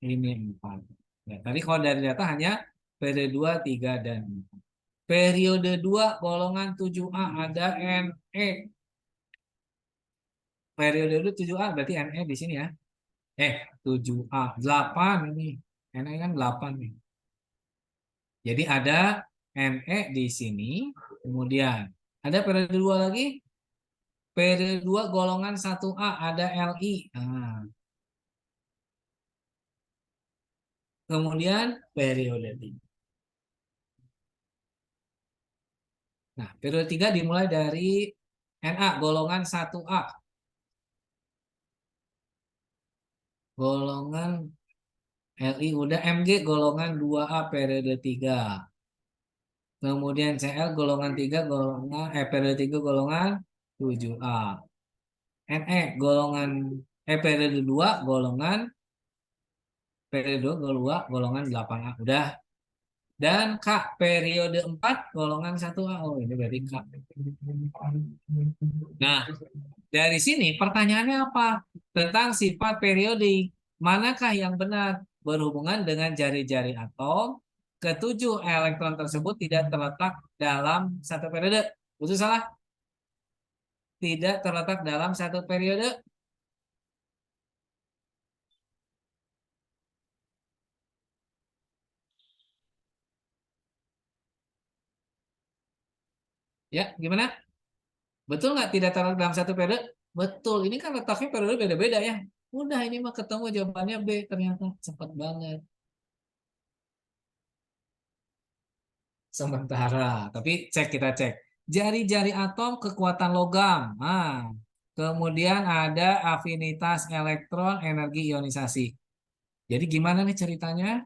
ini 4. Ya, tadi kalau dari data hanya periode 2, 3, dan 4. Periode 2 golongan 7A ada NE. Periode 2 7A berarti NE di sini ya. 7A 8 ini. NE kan 8 nih. Jadi ada NE di sini. Kemudian ada periode 2 lagi. Periode 2 golongan 1A ada Li. Nah, kemudian periode 3. Nah, periode 3 dimulai dari Na golongan 1A. Golongan Li udah, Mg golongan 2A periode 3. Kemudian Cl golongan 3 golongan periode 3 golongan 7A. Ne golongan periode 2 golongan periode 2 golongan 8A. Udah. Dan K periode 4 golongan 1A. Oh, ini berarti K. Nah, dari sini pertanyaannya apa? Tentang sifat periodik. Manakah yang benar? Berhubungan dengan jari-jari atom, ketujuh elektron tersebut tidak terletak dalam satu periode. Betul salah? Tidak terletak dalam satu periode. Ya, gimana? Betul nggak tidak terletak dalam satu periode? Betul. Ini kan letaknya periode beda-beda ya. Udah ini mah ketemu jawabannya B ternyata. Cepat banget. Sementara. Tapi kita cek. Jari-jari atom kekuatan logam. Nah, kemudian ada afinitas elektron, energi ionisasi. Jadi gimana nih ceritanya?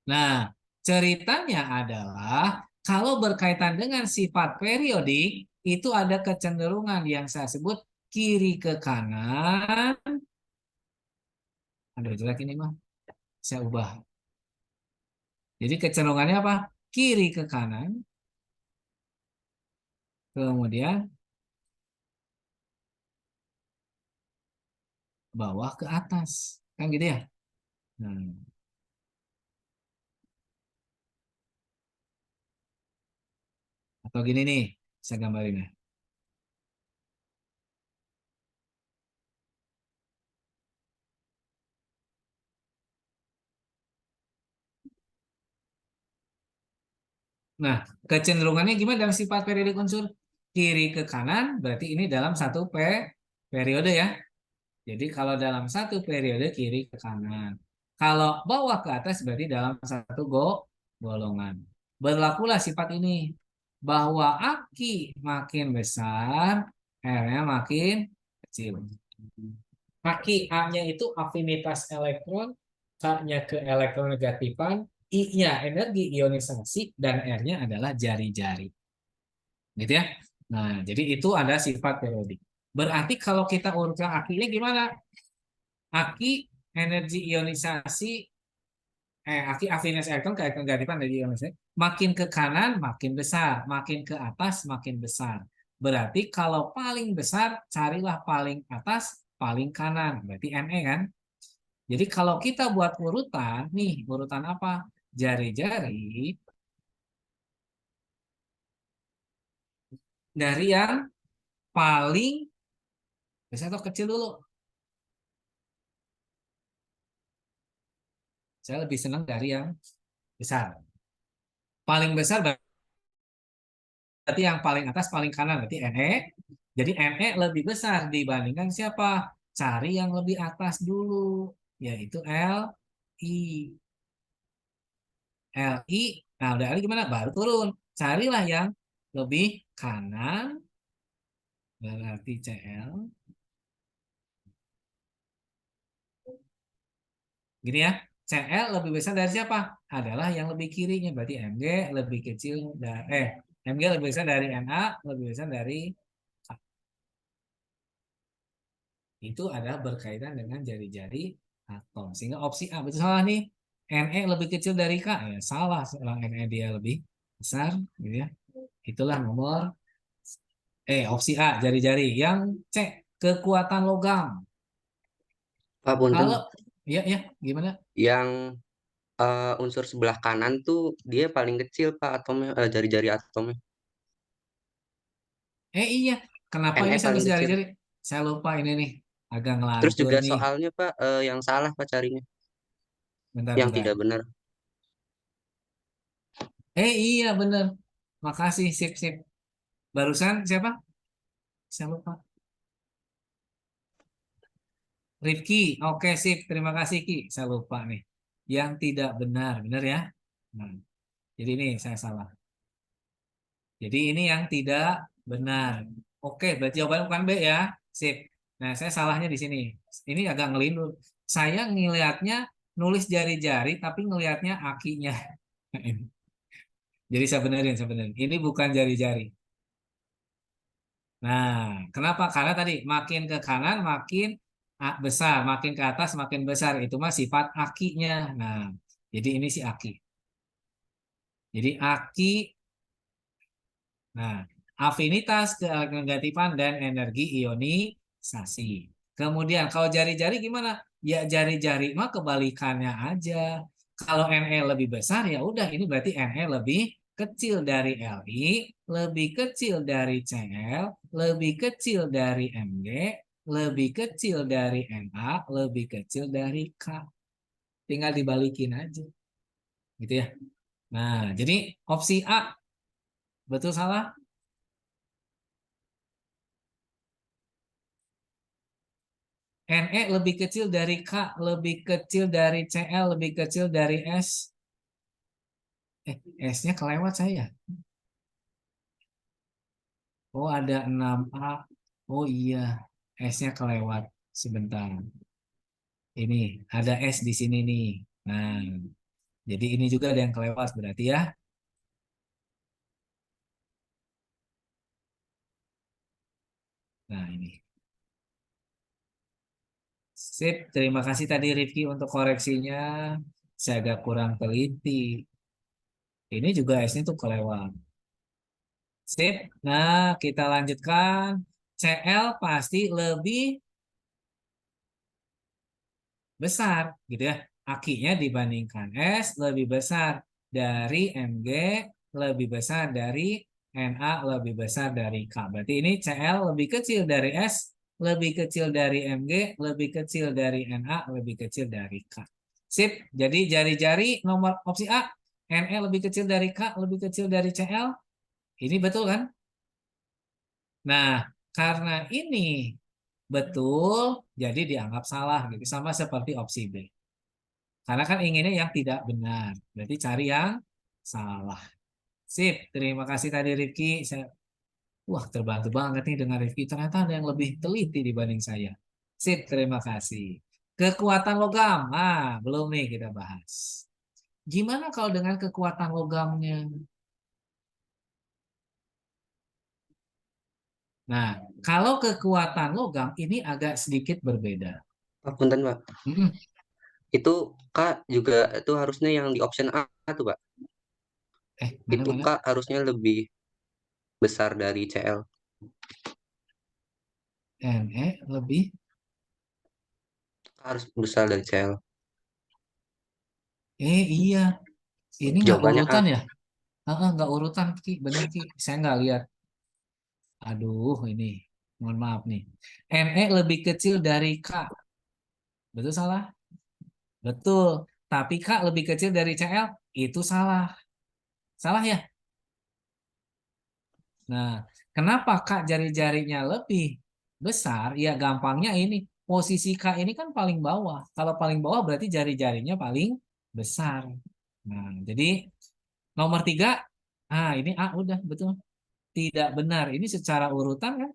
Nah, ceritanya adalah kalau berkaitan dengan sifat periodik, itu ada kecenderungan yang saya sebut kiri ke kanan. Aduh, jelek ini mah. Saya ubah. Jadi kecenderungannya apa? Kiri ke kanan, kemudian bawah ke atas. Kan gitu ya? Nah, atau gini nih, saya gambarin ya. Nah, kecenderungannya gimana dalam sifat periodik unsur? Kiri ke kanan, berarti ini dalam satu periode ya. Jadi kalau dalam satu periode kiri ke kanan. Kalau bawah ke atas berarti dalam satu golongan. Berlakulah sifat ini bahwa aki makin besar, R-nya makin kecil. Aki A-nya itu afinitas elektron, K-nya ke elektronegativan, I-nya energi ionisasi, dan R-nya adalah jari-jari. Gitu ya. Nah, jadi itu ada sifat periodik. Berarti kalau kita urutkan akinya gimana? Aki energi ionisasi aki afinitas elektron ke negativan energi ionisasi makin ke kanan makin besar, makin ke atas makin besar. Berarti kalau paling besar carilah paling atas paling kanan, berarti Ne kan. Jadi kalau kita buat urutan nih, urutan apa? Jari-jari dari yang paling besar atau kecil dulu. Saya lebih senang dari yang besar. Paling besar berarti yang paling atas paling kanan berarti Ne. Jadi Ne lebih besar dibandingkan siapa? Cari yang lebih atas dulu, yaitu Li. Li. Nah, udah Li gimana? Baru turun. Carilah yang lebih kanan, berarti Cl. Gini ya. Cl lebih besar dari siapa? Adalah yang lebih kirinya. Berarti Mg lebih kecil dari Mg lebih besar dari Na, lebih besar dari K. Itu ada berkaitan dengan jari-jari atom. Sehingga opsi A betul salah nih. Ne lebih kecil dari K. Ya salah, seorang Ne dia lebih besar, gitu ya. Itulah nomor opsi A jari-jari. Yang C kekuatan logam. Pak Punten, Kalau ya ya gimana? yang unsur sebelah kanan tuh dia paling kecil Pak atomnya, jari-jari atomnya. Iya, kenapa ini Ne sampai paling kecil. jari-jari? Saya lupa ini nih, agak Terus ngelantur juga nih. soalnya Pak, yang salah Pak carinya, yang Bentar-bentar. tidak benar. Iya bener. Makasih, sip sip. Barusan siapa? Saya lupa. Rifki, oke sip, terima kasih Ki. Saya lupa nih. Yang tidak benar, benar ya? Nah, jadi ini saya salah. Jadi ini yang tidak benar. Oke, berarti jawabannya bukan B ya. Sip. Nah, saya salahnya di sini. Ini agak ngelindur. Saya ngelihatnya nulis jari-jari, tapi ngelihatnya akinya. Jadi saya benerin. Ini bukan jari-jari. Nah, kenapa? Karena tadi makin ke kanan makin besar, makin ke atas makin besar. Itu mah sifat akinya. Nah, jadi ini si aki. Jadi aki, nah, afinitas ke elektronegatifan dan energi ionisasi. Kemudian kalau jari-jari gimana? Ya jari-jari mah kebalikannya aja. Kalau Ne lebih besar ya udah ini berarti Ne lebih kecil dari Li, lebih kecil dari Cl, lebih kecil dari Mg, lebih kecil dari Na, lebih kecil dari K. Tinggal dibalikin aja, gitu ya. Nah, jadi opsi A betul salah? Ne lebih kecil dari K, lebih kecil dari Cl, lebih kecil dari S. S-nya kelewat saya. Oh, ada 6A. Oh iya, S-nya kelewat sebentar. Ini ada S di sini nih. Nah, jadi ini juga ada yang kelewat berarti ya. Nah, ini. Sip, terima kasih tadi Rifki untuk koreksinya. Saya agak kurang teliti. Ini juga S-nya tuh kelewat. Sip. Nah, kita lanjutkan. CL pasti lebih besar gitu ya. Akinya dibandingkan S lebih besar dari MG, lebih besar dari NA, lebih besar dari K. Berarti ini CL lebih kecil dari S, lebih kecil dari MG, lebih kecil dari NA, lebih kecil dari K. Sip. Jadi jari-jari nomor opsi A, NE lebih kecil dari K, lebih kecil dari CL. Ini betul kan? Nah, karena ini betul, jadi dianggap salah gitu. Sama seperti opsi B. Karena kan inginnya yang tidak benar. Berarti cari yang salah. Sip, terima kasih tadi Rifki. Wah, terbantu banget nih dengan Rifki. Ternyata ada yang lebih teliti dibanding saya. Sip, terima kasih. Kekuatan logam. Ah, belum nih kita bahas. Gimana kalau dengan kekuatan logamnya? Nah, kalau kekuatan logam ini agak sedikit berbeda. Pak, punten Pak. Mm-mm. Itu Kak juga itu harusnya yang di option A tuh Pak. Itu Mana-mana? Kak harusnya lebih besar dari CL. NE lebih. Harus besar dari CL. Iya. Ini nggak Jawabannya A. urutan ya? Nggak urutan Ki, bener Ki. Saya nggak lihat. Aduh, ini mohon maaf nih. NE lebih kecil dari K. Betul salah? Betul. Tapi K lebih kecil dari CL. Itu salah. Salah ya? Nah, kenapa K jari-jarinya lebih besar? Ya gampangnya ini. Posisi K ini kan paling bawah. Kalau paling bawah berarti jari-jarinya paling besar. Nah, jadi nomor 3. Ah, ini A udah betul. Tidak benar. Ini secara urutan kan?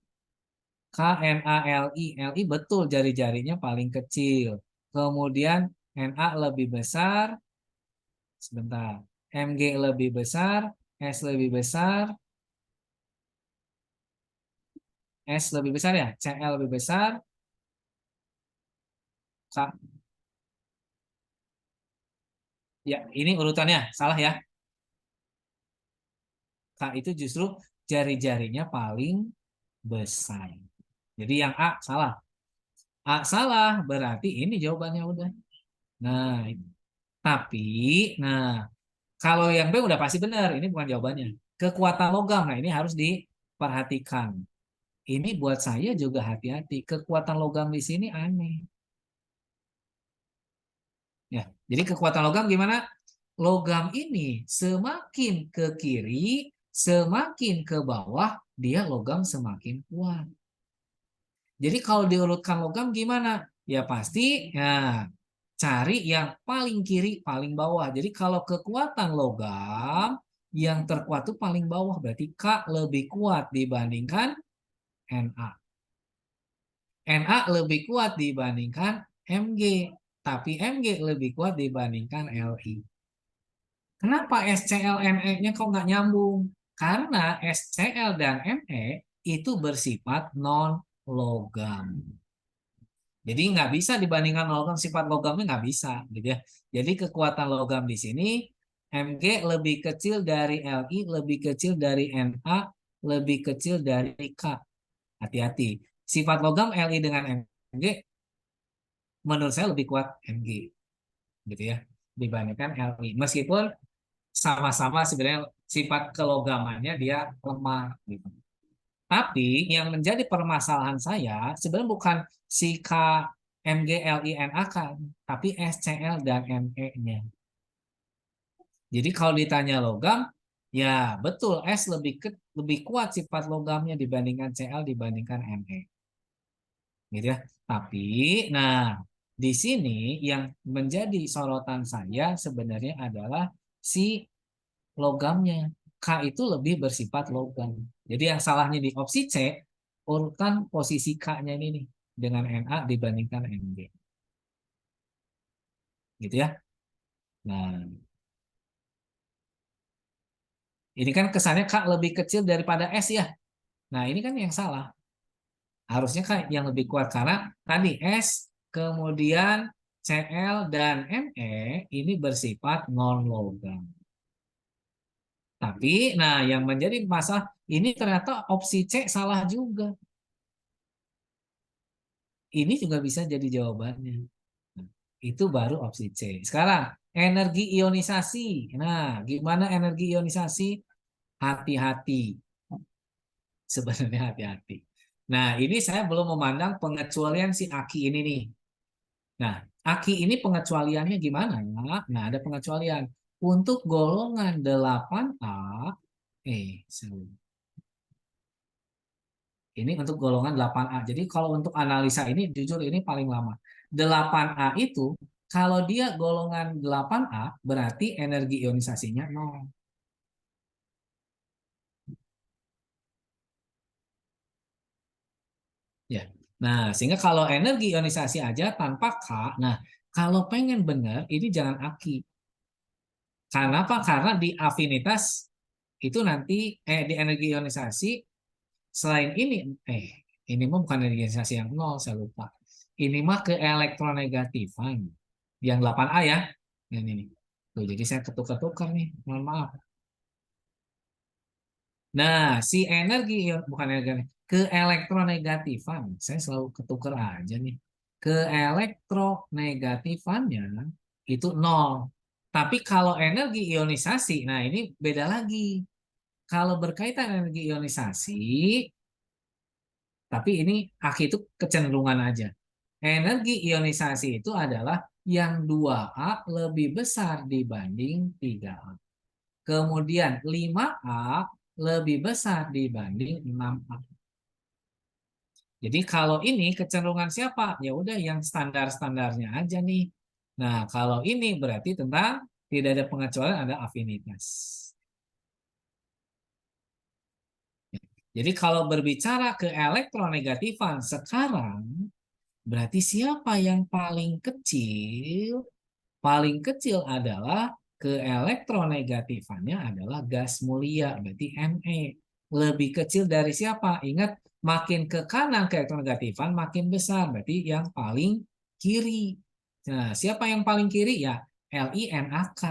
KNALI betul jari-jarinya paling kecil. Kemudian NA lebih besar, sebentar. MG lebih besar, S lebih besar, S lebih besar ya, CL lebih besar, K, ya ini urutannya salah ya. K itu justru jari-jarinya paling besar. Jadi yang A salah. A salah berarti ini jawabannya udah. Nah, tapi, nah kalau yang B udah pasti benar, ini bukan jawabannya. Kekuatan logam, nah ini harus diperhatikan. Ini buat saya juga hati-hati. Kekuatan logam di sini aneh. Ya, jadi kekuatan logam gimana? Logam ini semakin ke kiri, semakin ke bawah, dia logam semakin kuat. Jadi kalau diurutkan logam gimana? Ya pasti, ya cari yang paling kiri, paling bawah. Jadi kalau kekuatan logam yang terkuat itu paling bawah, berarti K lebih kuat dibandingkan Na. Na lebih kuat dibandingkan Mg, tapi Mg lebih kuat dibandingkan Li. Kenapa SCl-Ne-nya kok nggak nyambung? Karena SCl dan Ne itu bersifat non-logam. Jadi nggak bisa dibandingkan logam, sifat logamnya nggak bisa, gitu ya. Jadi kekuatan logam di sini Mg lebih kecil dari Li, lebih kecil dari Na, lebih kecil dari K. Hati-hati. Sifat logam Li dengan Mg menurut saya lebih kuat Mg, gitu ya, dibandingkan Li. Meskipun sama-sama sebenarnya sifat kelogamannya dia lemah, gitu. Tapi yang menjadi permasalahan saya sebenarnya bukan si K, Mg, Li, Na kan, tapi SCl dan Me-nya. Jadi kalau ditanya logam, ya betul S lebih kuat sifat logamnya dibandingkan Cl dibandingkan Me. Gitu ya. Tapi, nah di sini yang menjadi sorotan saya sebenarnya adalah si logamnya. K itu lebih bersifat logam. Jadi yang salahnya di opsi C, urutan posisi K-nya ini nih dengan Na dibandingkan Mg. Gitu ya. Nah, ini kan kesannya K lebih kecil daripada S ya. Nah, ini kan yang salah. Harusnya kan yang lebih kuat karena tadi S, kemudian Cl dan Me ini bersifat non logam. Tapi, nah yang menjadi masalah ini ternyata opsi C salah juga. Ini juga bisa jadi jawabannya. Nah, itu baru opsi C. Sekarang, energi ionisasi. Nah, gimana energi ionisasi? Hati-hati. Sebenarnya hati-hati. Nah, ini saya belum memandang pengecualian si Aki ini nih. Nah, Aki ini pengecualiannya gimana? Nah, ada pengecualian. Untuk golongan 8A, sorry. Ini untuk golongan 8A. Jadi kalau untuk analisa ini, jujur ini paling lama. 8A itu, kalau dia golongan 8A, berarti energi ionisasinya 0. Ya. Nah, sehingga kalau energi ionisasi aja tanpa K, nah kalau pengen benar, ini jangan Aki. Karena apa? Karena di afinitas itu nanti di energi ionisasi selain ini eh ini mah bukan energi ionisasi yang nol, saya lupa. Ini mah ke elektronegatifan yang 8A ya. Ini. Tuh, jadi saya ketukar-tukar nih. Mohon maaf. Nah, si energi bukan energi ke elektronegatifan. Saya selalu ketukar aja nih. Ke elektronegatifannya itu nol. Tapi kalau energi ionisasi, nah ini beda lagi. Kalau berkaitan energi ionisasi, tapi ini aki itu kecenderungan aja. Energi ionisasi itu adalah yang 2A lebih besar dibanding 3A. Kemudian 5A lebih besar dibanding 6A. Jadi kalau ini kecenderungan siapa? Ya udah yang standar-standarnya aja nih. Nah, kalau ini berarti tentang tidak ada pengecualian, ada afinitas. Jadi kalau berbicara ke elektronegatifan sekarang, berarti siapa yang paling kecil? Paling kecil adalah ke elektronegatifannya adalah gas mulia, berarti Me. Lebih kecil dari siapa? Ingat, makin ke kanan ke elektronegatifan makin besar, berarti yang paling kiri. Nah, siapa yang paling kiri? Ya, LINAK.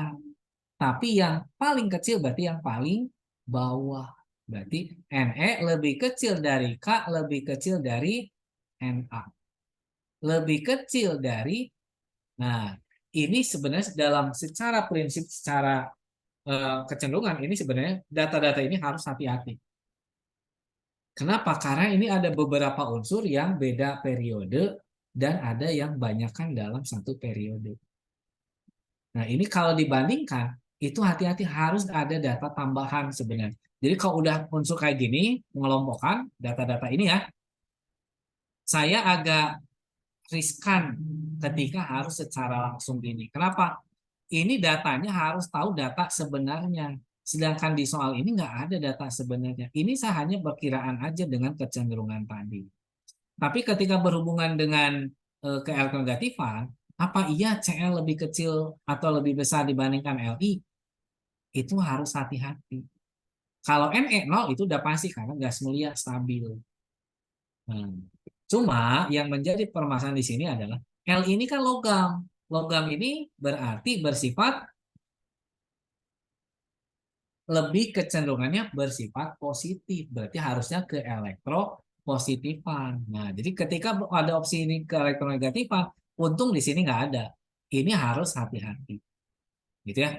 Tapi yang paling kecil berarti yang paling bawah. Berarti Ne lebih kecil dari K, lebih kecil dari Na. Lebih kecil dari, nah ini sebenarnya dalam secara prinsip, secara kecenderungan, ini sebenarnya data-data ini harus hati-hati. Kenapa? Karena ini ada beberapa unsur yang beda periode dan ada yang banyakkan dalam satu periode. Nah, ini kalau dibandingkan, itu hati-hati harus ada data tambahan sebenarnya. Jadi kalau udah unsur kayak gini, mengelompokkan data-data ini ya, saya agak riskan ketika harus secara langsung gini. Kenapa? Ini datanya harus tahu data sebenarnya. Sedangkan di soal ini nggak ada data sebenarnya. Ini saya hanya perkiraan aja dengan kecenderungan tadi. Tapi ketika berhubungan dengan kealternatifan, apa iya CL lebih kecil atau lebih besar dibandingkan LI? Itu harus hati-hati. Kalau Ne 0 itu udah pasti karena gas mulia stabil. Hmm. Cuma yang menjadi permasalahan di sini adalah L ini kan logam. Logam ini berarti bersifat lebih kecenderungannya bersifat positif. Berarti harusnya ke elektropositifan. Nah, jadi ketika ada opsi ini ke elektronegatifan, untung di sini nggak ada. Ini harus hati-hati. Gitu ya.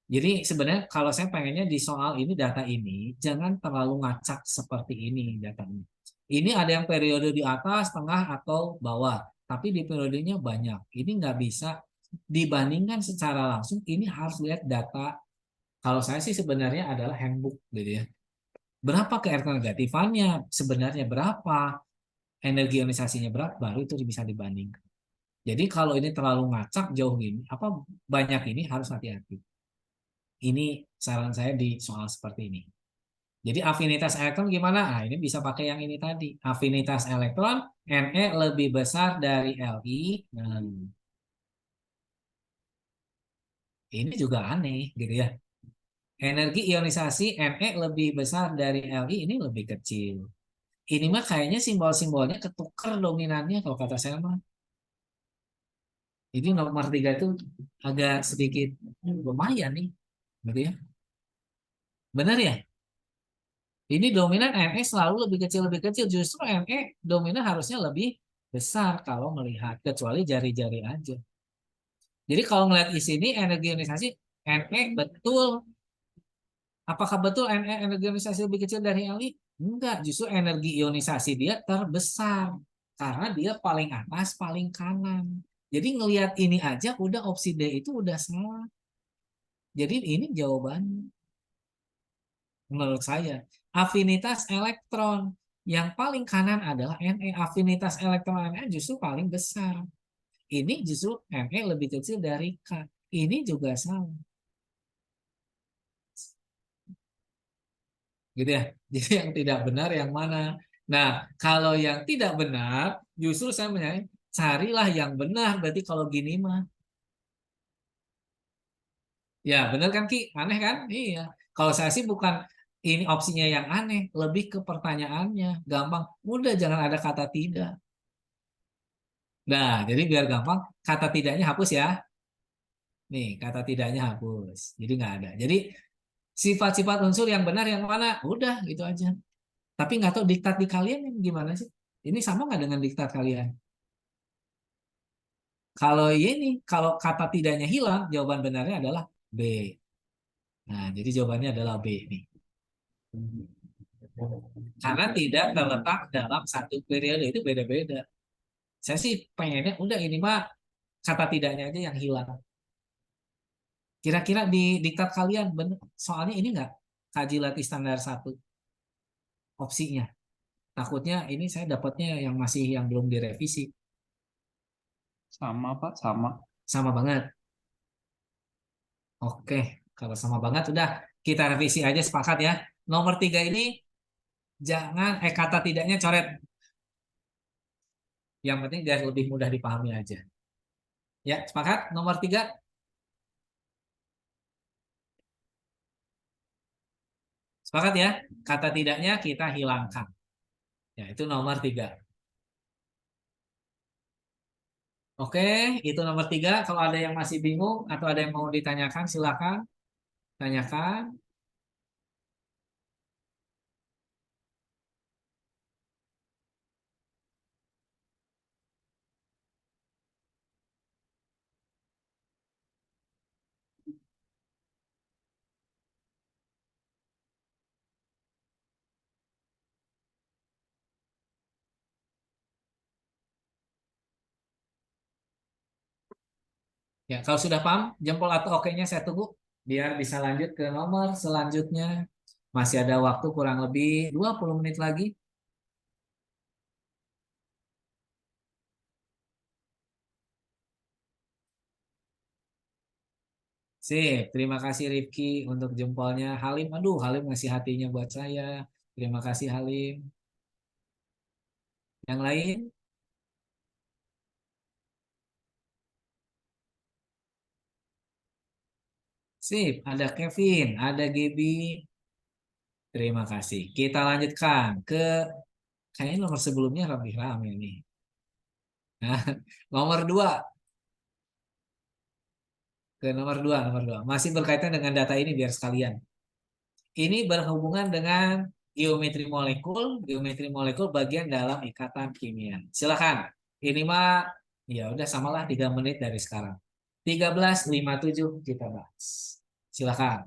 Jadi sebenarnya kalau saya pengennya di soal ini data ini jangan terlalu ngacak seperti ini datanya. Ini ada yang periode di atas, tengah atau bawah, tapi di periodenya banyak. Ini nggak bisa dibandingkan secara langsung. Ini harus lihat data. Kalau saya sih sebenarnya adalah handbook gitu ya. Berapa ke negatifannya, sebenarnya berapa, energi ionisasinya berapa, baru itu bisa dibandingkan. Jadi kalau ini terlalu ngacak jauh ini, apa banyak ini harus hati-hati. Ini saran saya di soal seperti ini. Jadi afinitas elektron gimana? Nah, ini bisa pakai yang ini tadi. Afinitas elektron Ne lebih besar dari Li. Nah, ini juga aneh gitu ya. Energi ionisasi Ne lebih besar dari Li ini lebih kecil. Ini mah kayaknya simbol-simbolnya ketukar dominannya kalau kata saya mah. Jadi nomor tiga itu agak sedikit lumayan nih, gitu ya. Benar ya? Ini dominan Ne selalu lebih kecil. Justru Ne dominan harusnya lebih besar kalau melihat kecuali jari-jari aja. Jadi kalau ngeliat di sini energi ionisasi Ne betul. Apakah betul Ne energi ionisasi lebih kecil dari Li? Enggak, justru energi ionisasi dia terbesar karena dia paling atas, paling kanan. Jadi ngelihat ini aja udah opsi D itu udah salah. Jadi ini jawabannya menurut saya. Afinitas elektron yang paling kanan adalah Ne. Afinitas elektron Ne justru paling besar. Ini justru Ne lebih kecil dari K. Ini juga salah. Gitu ya. Jadi yang tidak benar yang mana? Nah, kalau yang tidak benar, justru saya menyatakan carilah yang benar. Berarti kalau gini mah, ya benar kan Ki? Aneh kan? Iya. Kalau saya sih bukan ini opsinya yang aneh, lebih ke pertanyaannya. Gampang. Udah jangan ada kata tidak. Nah, jadi biar gampang, kata tidaknya hapus ya. Nih, kata tidaknya hapus. Jadi nggak ada. Jadi sifat-sifat unsur yang benar yang mana? Udah gitu aja. Tapi nggak tahu diktat di kalian yang gimana sih? Ini sama nggak dengan diktat kalian? Kalau ini, kalau kata tidaknya hilang, jawaban benarnya adalah B. Nah, jadi jawabannya adalah B nih. Karena tidak terletak dalam satu periode itu beda-beda. Saya sih pengennya udah ini mah kata tidaknya aja yang hilang. Kira-kira di diktat kalian bener. Soalnya ini nggak kaji latih standar satu opsinya. Takutnya ini saya dapatnya yang masih yang belum direvisi. Sama Pak, sama. Sama banget. Oke, kalau sama banget udah kita revisi aja sepakat ya. Nomor tiga ini jangan kata tidaknya coret. Yang penting biar lebih mudah dipahami aja. Ya, sepakat? Nomor tiga, sepakat ya? Kata tidaknya kita hilangkan. Ya, itu nomor tiga. Oke, itu nomor tiga. Kalau ada yang masih bingung atau ada yang mau ditanyakan, silakan tanyakan. Ya, kalau sudah paham, jempol atau oke-nya saya tunggu biar bisa lanjut ke nomor selanjutnya. Masih ada waktu kurang lebih 20 menit lagi. Sip, terima kasih Rifki untuk jempolnya. Halim, aduh Halim ngasih hatinya buat saya. Terima kasih Halim. Yang lain, sip, ada Kevin, ada Gaby. Terima kasih. Kita lanjutkan ke kayaknya nomor sebelumnya lebih ramai nih. Nah, nomor dua, ke nomor dua. Masih berkaitan dengan data ini biar sekalian. Ini berhubungan dengan geometri molekul bagian dalam ikatan kimia. Silakan. Ini mah ya udah samalah 3 menit dari sekarang. 13.57 kita bahas. Silakan.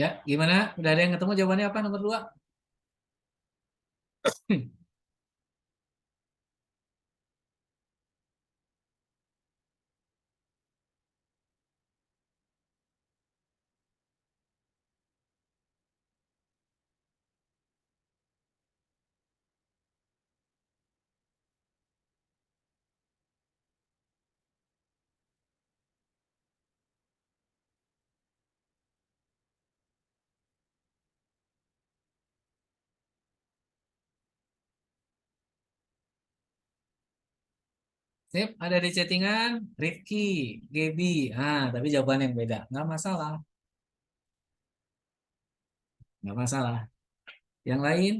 Ya, gimana? Udah ada yang ketemu jawabannya apa nomor 2? Sip, ada di chattingan Rifki, Gebi. Tapi jawaban yang beda. Nggak masalah. Nggak masalah. Yang lain?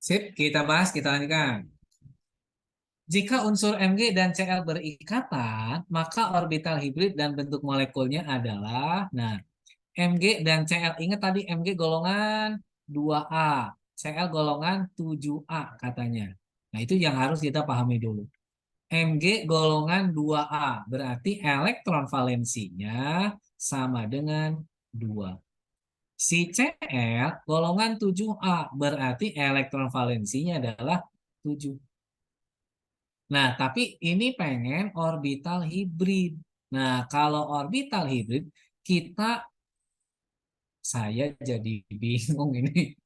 Sip, kita bahas, kita lanjutkan. Jika unsur Mg dan Cl berikatan, maka orbital hibrid dan bentuk molekulnya adalah, nah, Mg dan Cl, ingat tadi Mg golongan 2A, Cl golongan 7A katanya. Nah, itu yang harus kita pahami dulu. Mg golongan 2A, berarti elektron valensinya sama dengan 2. Si Cl golongan 7A, berarti elektron valensinya adalah 7. Nah, tapi ini pengen orbital hibrid. Nah, kalau orbital hibrid, kita, saya jadi bingung ini.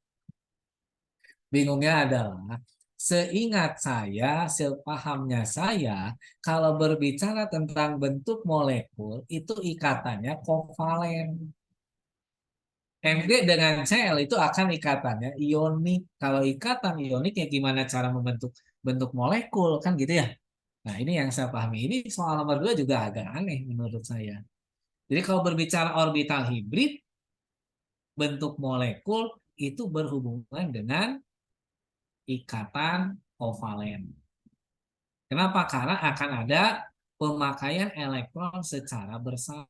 Bingungnya adalah, seingat saya, sepahamnya saya, kalau berbicara tentang bentuk molekul, itu ikatannya kovalen. Mg dengan Cl itu akan ikatannya ionik. Kalau ikatan ionik ya gimana cara membentuk bentuk molekul, kan gitu ya. Nah, ini yang saya pahami. Ini soal nomor 2 juga agak aneh menurut saya. Jadi kalau berbicara orbital hibrid, bentuk molekul itu berhubungan dengan ikatan kovalen. Kenapa? Karena akan ada pemakaian elektron secara bersama.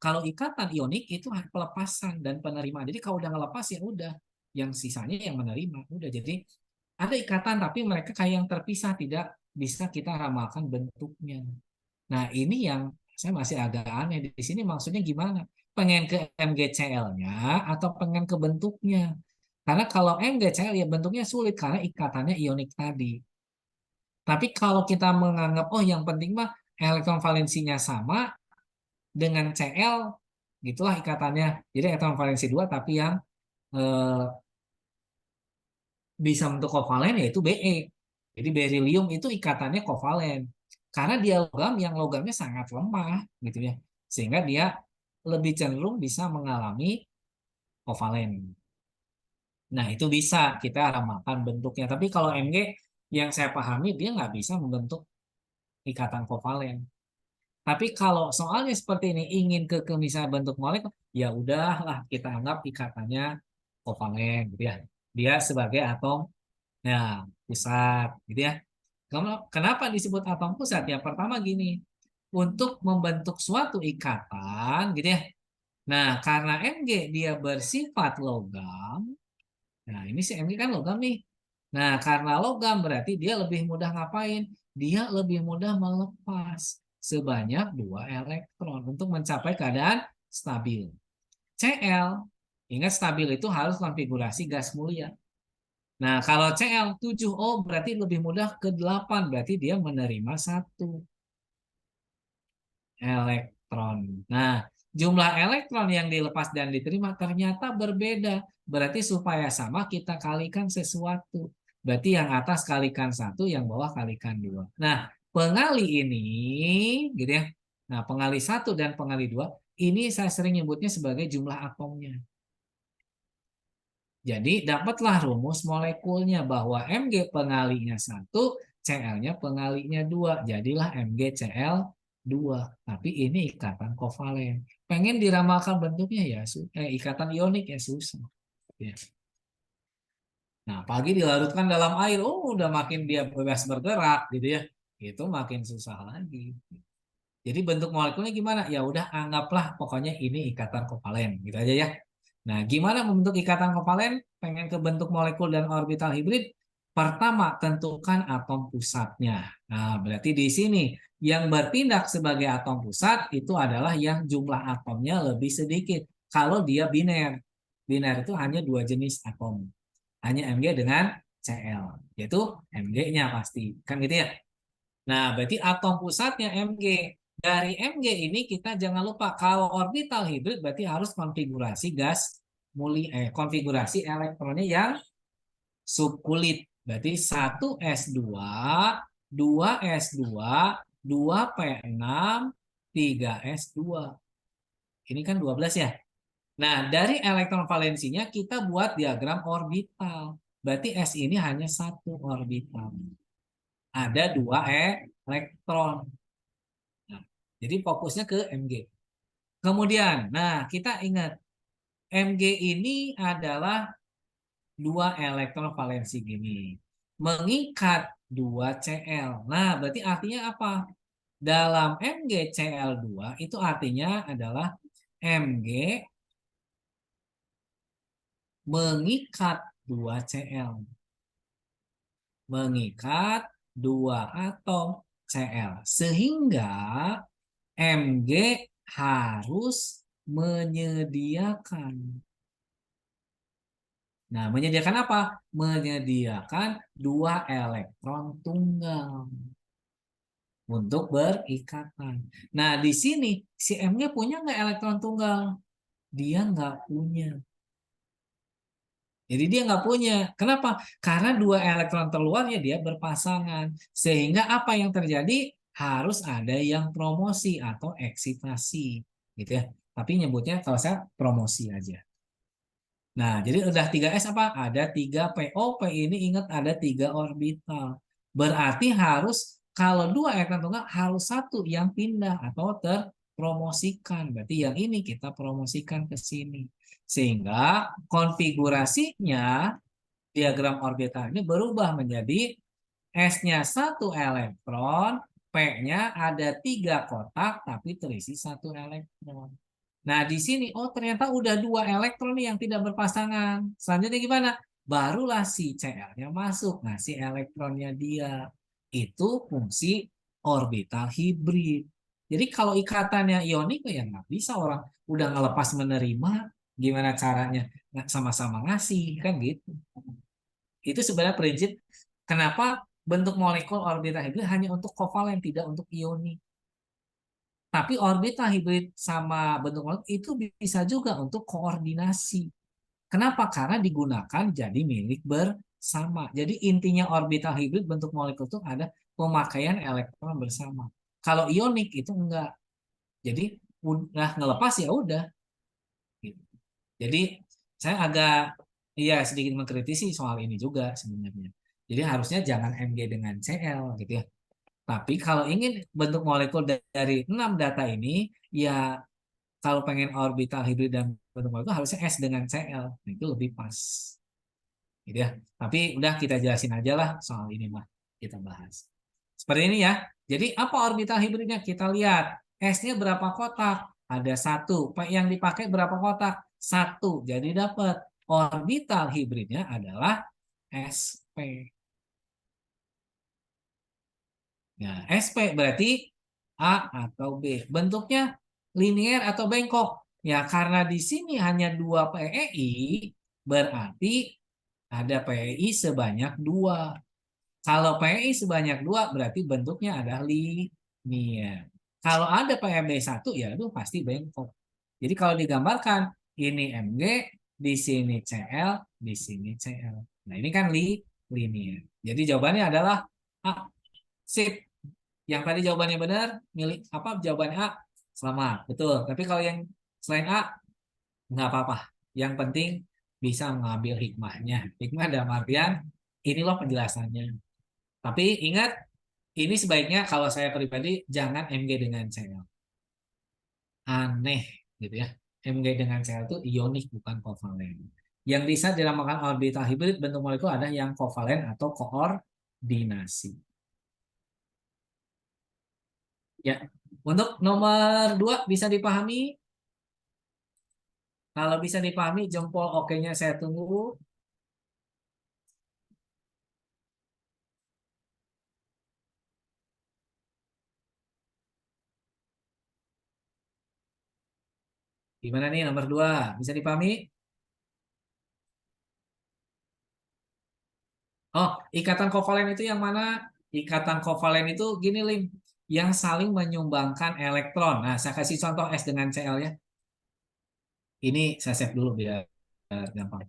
Kalau ikatan ionik itu pelepasan dan penerimaan. Jadi kalau udah ngelepas ya udah, yang sisanya yang menerima. Udah, jadi ada ikatan tapi mereka kayak yang terpisah, tidak bisa kita ramalkan bentuknya. Nah, ini yang saya masih agak aneh di sini, maksudnya gimana? Pengen ke MgCl-nya atau pengen ke bentuknya? Karena kalau MgCl ya bentuknya sulit karena ikatannya ionik tadi. Tapi kalau kita menganggap oh yang penting mah elektron valensinya sama dengan Cl, gitulah ikatannya. Jadi elektron valensi 2 tapi yang eh, bisa bentuk kovalen yaitu Be. Jadi berilium itu ikatannya kovalen. Karena dia logam yang logamnya sangat lemah gitu ya. Sehingga dia lebih cenderung bisa mengalami kovalen. Nah, itu bisa kita ramalkan bentuknya. Tapi kalau Mg yang saya pahami dia nggak bisa membentuk ikatan kovalen. Tapi kalau soalnya seperti ini ingin ke misalnya bentuk molekul, ya udahlah kita anggap ikatannya kovalen gitu ya. Dia sebagai atom ya pusat gitu ya. Kenapa disebut atom pusat? Ya pertama gini, untuk membentuk suatu ikatan gitu ya. Nah, karena Mg dia bersifat logam, nah ini si Mg kan logam nih. Nah, karena logam berarti dia lebih mudah ngapain? Dia lebih mudah melepas sebanyak 2 elektron untuk mencapai keadaan stabil. Cl, ingat stabil itu harus konfigurasi gas mulia. Nah, kalau Cl 7O berarti lebih mudah ke 8, berarti dia menerima 1 elektron. Nah, jumlah elektron yang dilepas dan diterima ternyata berbeda. Berarti supaya sama kita kalikan sesuatu. Berarti yang atas kalikan 1, yang bawah kalikan 2. Nah, pengali ini, gitu ya. Nah, pengali 1 dan pengali 2, ini saya sering nyebutnya sebagai jumlah atomnya. Jadi dapatlah rumus molekulnya bahwa Mg pengalinya 1, Cl-nya pengalinya 2. Jadilah MgCl2. Tapi ini ikatan kovalen. Pengen diramalkan bentuknya ya, ikatan ionik ya susah. Ya. Nah, pagi dilarutkan dalam air, udah makin dia bebas bergerak gitu ya. Itu makin susah lagi. Jadi bentuk molekulnya gimana? Ya udah anggaplah pokoknya ini ikatan kovalen gitu aja ya. Nah, gimana membentuk ikatan kovalen? Pengen ke bentuk molekul dan orbital hibrid? Pertama, tentukan atom pusatnya. Nah, berarti di sini yang bertindak sebagai atom pusat itu adalah yang jumlah atomnya lebih sedikit. Kalau dia biner. Biner itu hanya dua jenis atom. Hanya Mg dengan Cl. Yaitu Mg-nya pasti. Kan gitu ya? Nah, berarti atom pusatnya Mg. Dari Mg ini kita jangan lupa kalau orbital hibrid berarti harus konfigurasi gas konfigurasi elektronnya yang subkulit. Berarti 1s2, 2s2, 2p6, 3s2. Ini kan 12 ya. Nah, dari elektron valensinya kita buat diagram orbital. Berarti S ini hanya satu orbital. Ada dua elektron. Nah, jadi fokusnya ke Mg. Kemudian, nah kita ingat Mg ini adalah dua elektron valensi gini. Mengikat dua Cl. Nah, berarti artinya apa? Dalam MgCl2 itu artinya adalah Mg mengikat dua Cl. Mengikat dua atom Cl. Sehingga Mg harus menyediakan. Nah, menyediakan apa? Menyediakan dua elektron tunggal untuk berikatan. Nah, di sini si Mg punya nggak elektron tunggal? Dia nggak punya. Jadi dia nggak punya. Kenapa? Karena dua elektron terluarnya dia berpasangan. Sehingga apa yang terjadi? Harus ada yang promosi atau eksitasi. Gitu ya. Tapi nyebutnya kalau saya promosi aja. Nah, jadi udah 3s apa? Ada 3p. Oh, p ini ingat ada 3 orbital. Berarti harus kalau dua elektron tunggal harus satu yang pindah atau terpromosikan. Berarti yang ini kita promosikan ke sini. Sehingga konfigurasinya diagram orbital ini berubah menjadi S-nya satu elektron, P-nya ada 3 kotak tapi terisi satu elektron. Nah, di sini, oh ternyata udah dua elektron nih yang tidak berpasangan. Selanjutnya gimana? Barulah si Cl-nya masuk. Nah, si elektronnya dia. Itu fungsi orbital hibrid. Jadi kalau ikatannya ionik ya nggak bisa orang udah ngelepas menerima. Gimana caranya? Nggak sama-sama ngasih, kan gitu. Itu sebenarnya prinsip kenapa bentuk molekul orbital hibrid hanya untuk kovalen, tidak untuk ionik. Tapi orbital hibrid sama bentuk molekul itu bisa juga untuk koordinasi. Kenapa? Karena digunakan jadi milik bersama. Jadi intinya orbital hibrid bentuk molekul itu ada pemakaian elektron bersama. Kalau ionik itu enggak. Jadi udah ngelepas ya udah. Gitu. Jadi saya agak iya sedikit mengkritisi soal ini juga sebenarnya. Jadi harusnya jangan Mg dengan Cl gitu ya. Tapi kalau ingin bentuk molekul dari 6 data ini, ya kalau pengen orbital hibrid dan bentuk molekul harusnya S dengan Cl. Nah, itu lebih pas. Gitu ya. Tapi udah kita jelasin aja lah soal ini mah. Kita bahas. Seperti ini ya. Jadi apa orbital hibridnya? Kita lihat. S-nya berapa kotak? Ada satu. P yang dipakai berapa kotak? Satu. Jadi dapat orbital hibridnya adalah sp. Nah, SP berarti A atau B. Bentuknya linier atau bengkok. Ya, karena di sini hanya 2 PEI, berarti ada PEI sebanyak 2. Kalau PEI sebanyak 2, berarti bentuknya adalah linier. Kalau ada PEB 1, ya itu pasti bengkok. Jadi kalau digambarkan, ini Mg, di sini Cl, di sini Cl. Nah, ini kan linier. Jadi jawabannya adalah A. Sip. Yang tadi jawabannya benar, milih apa jawabannya A? Selamat, betul. Tapi kalau yang selain A, nggak apa-apa. Yang penting bisa mengambil hikmahnya. Hikmah dalam artian ini loh penjelasannya. Tapi ingat, ini sebaiknya kalau saya pribadi jangan MG dengan Cl. Aneh gitu ya. MG dengan Cl itu ionik bukan kovalen. Yang bisa dinamakan orbital hibrid bentuk molekul ada yang kovalen atau koordinasi. Ya, untuk nomor 2 bisa dipahami? Kalau bisa dipahami, jempol oke-nya saya tunggu. Gimana nih nomor 2? Bisa dipahami? Oh, ikatan kovalen itu yang mana? Ikatan kovalen itu gini, Lim. Yang saling menyumbangkan elektron. Nah, saya kasih contoh S dengan Cl ya. Ini saya save dulu biar gampang.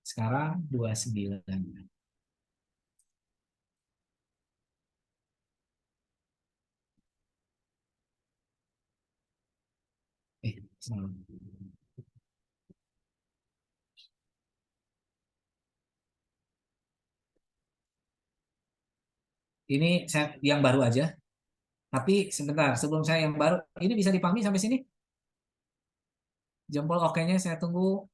Sekarang 29. Salah. Ini saya yang baru aja. Tapi sebentar, sebelum saya yang baru, ini bisa dipahami sampai sini? Jempol oke-nya saya tunggu.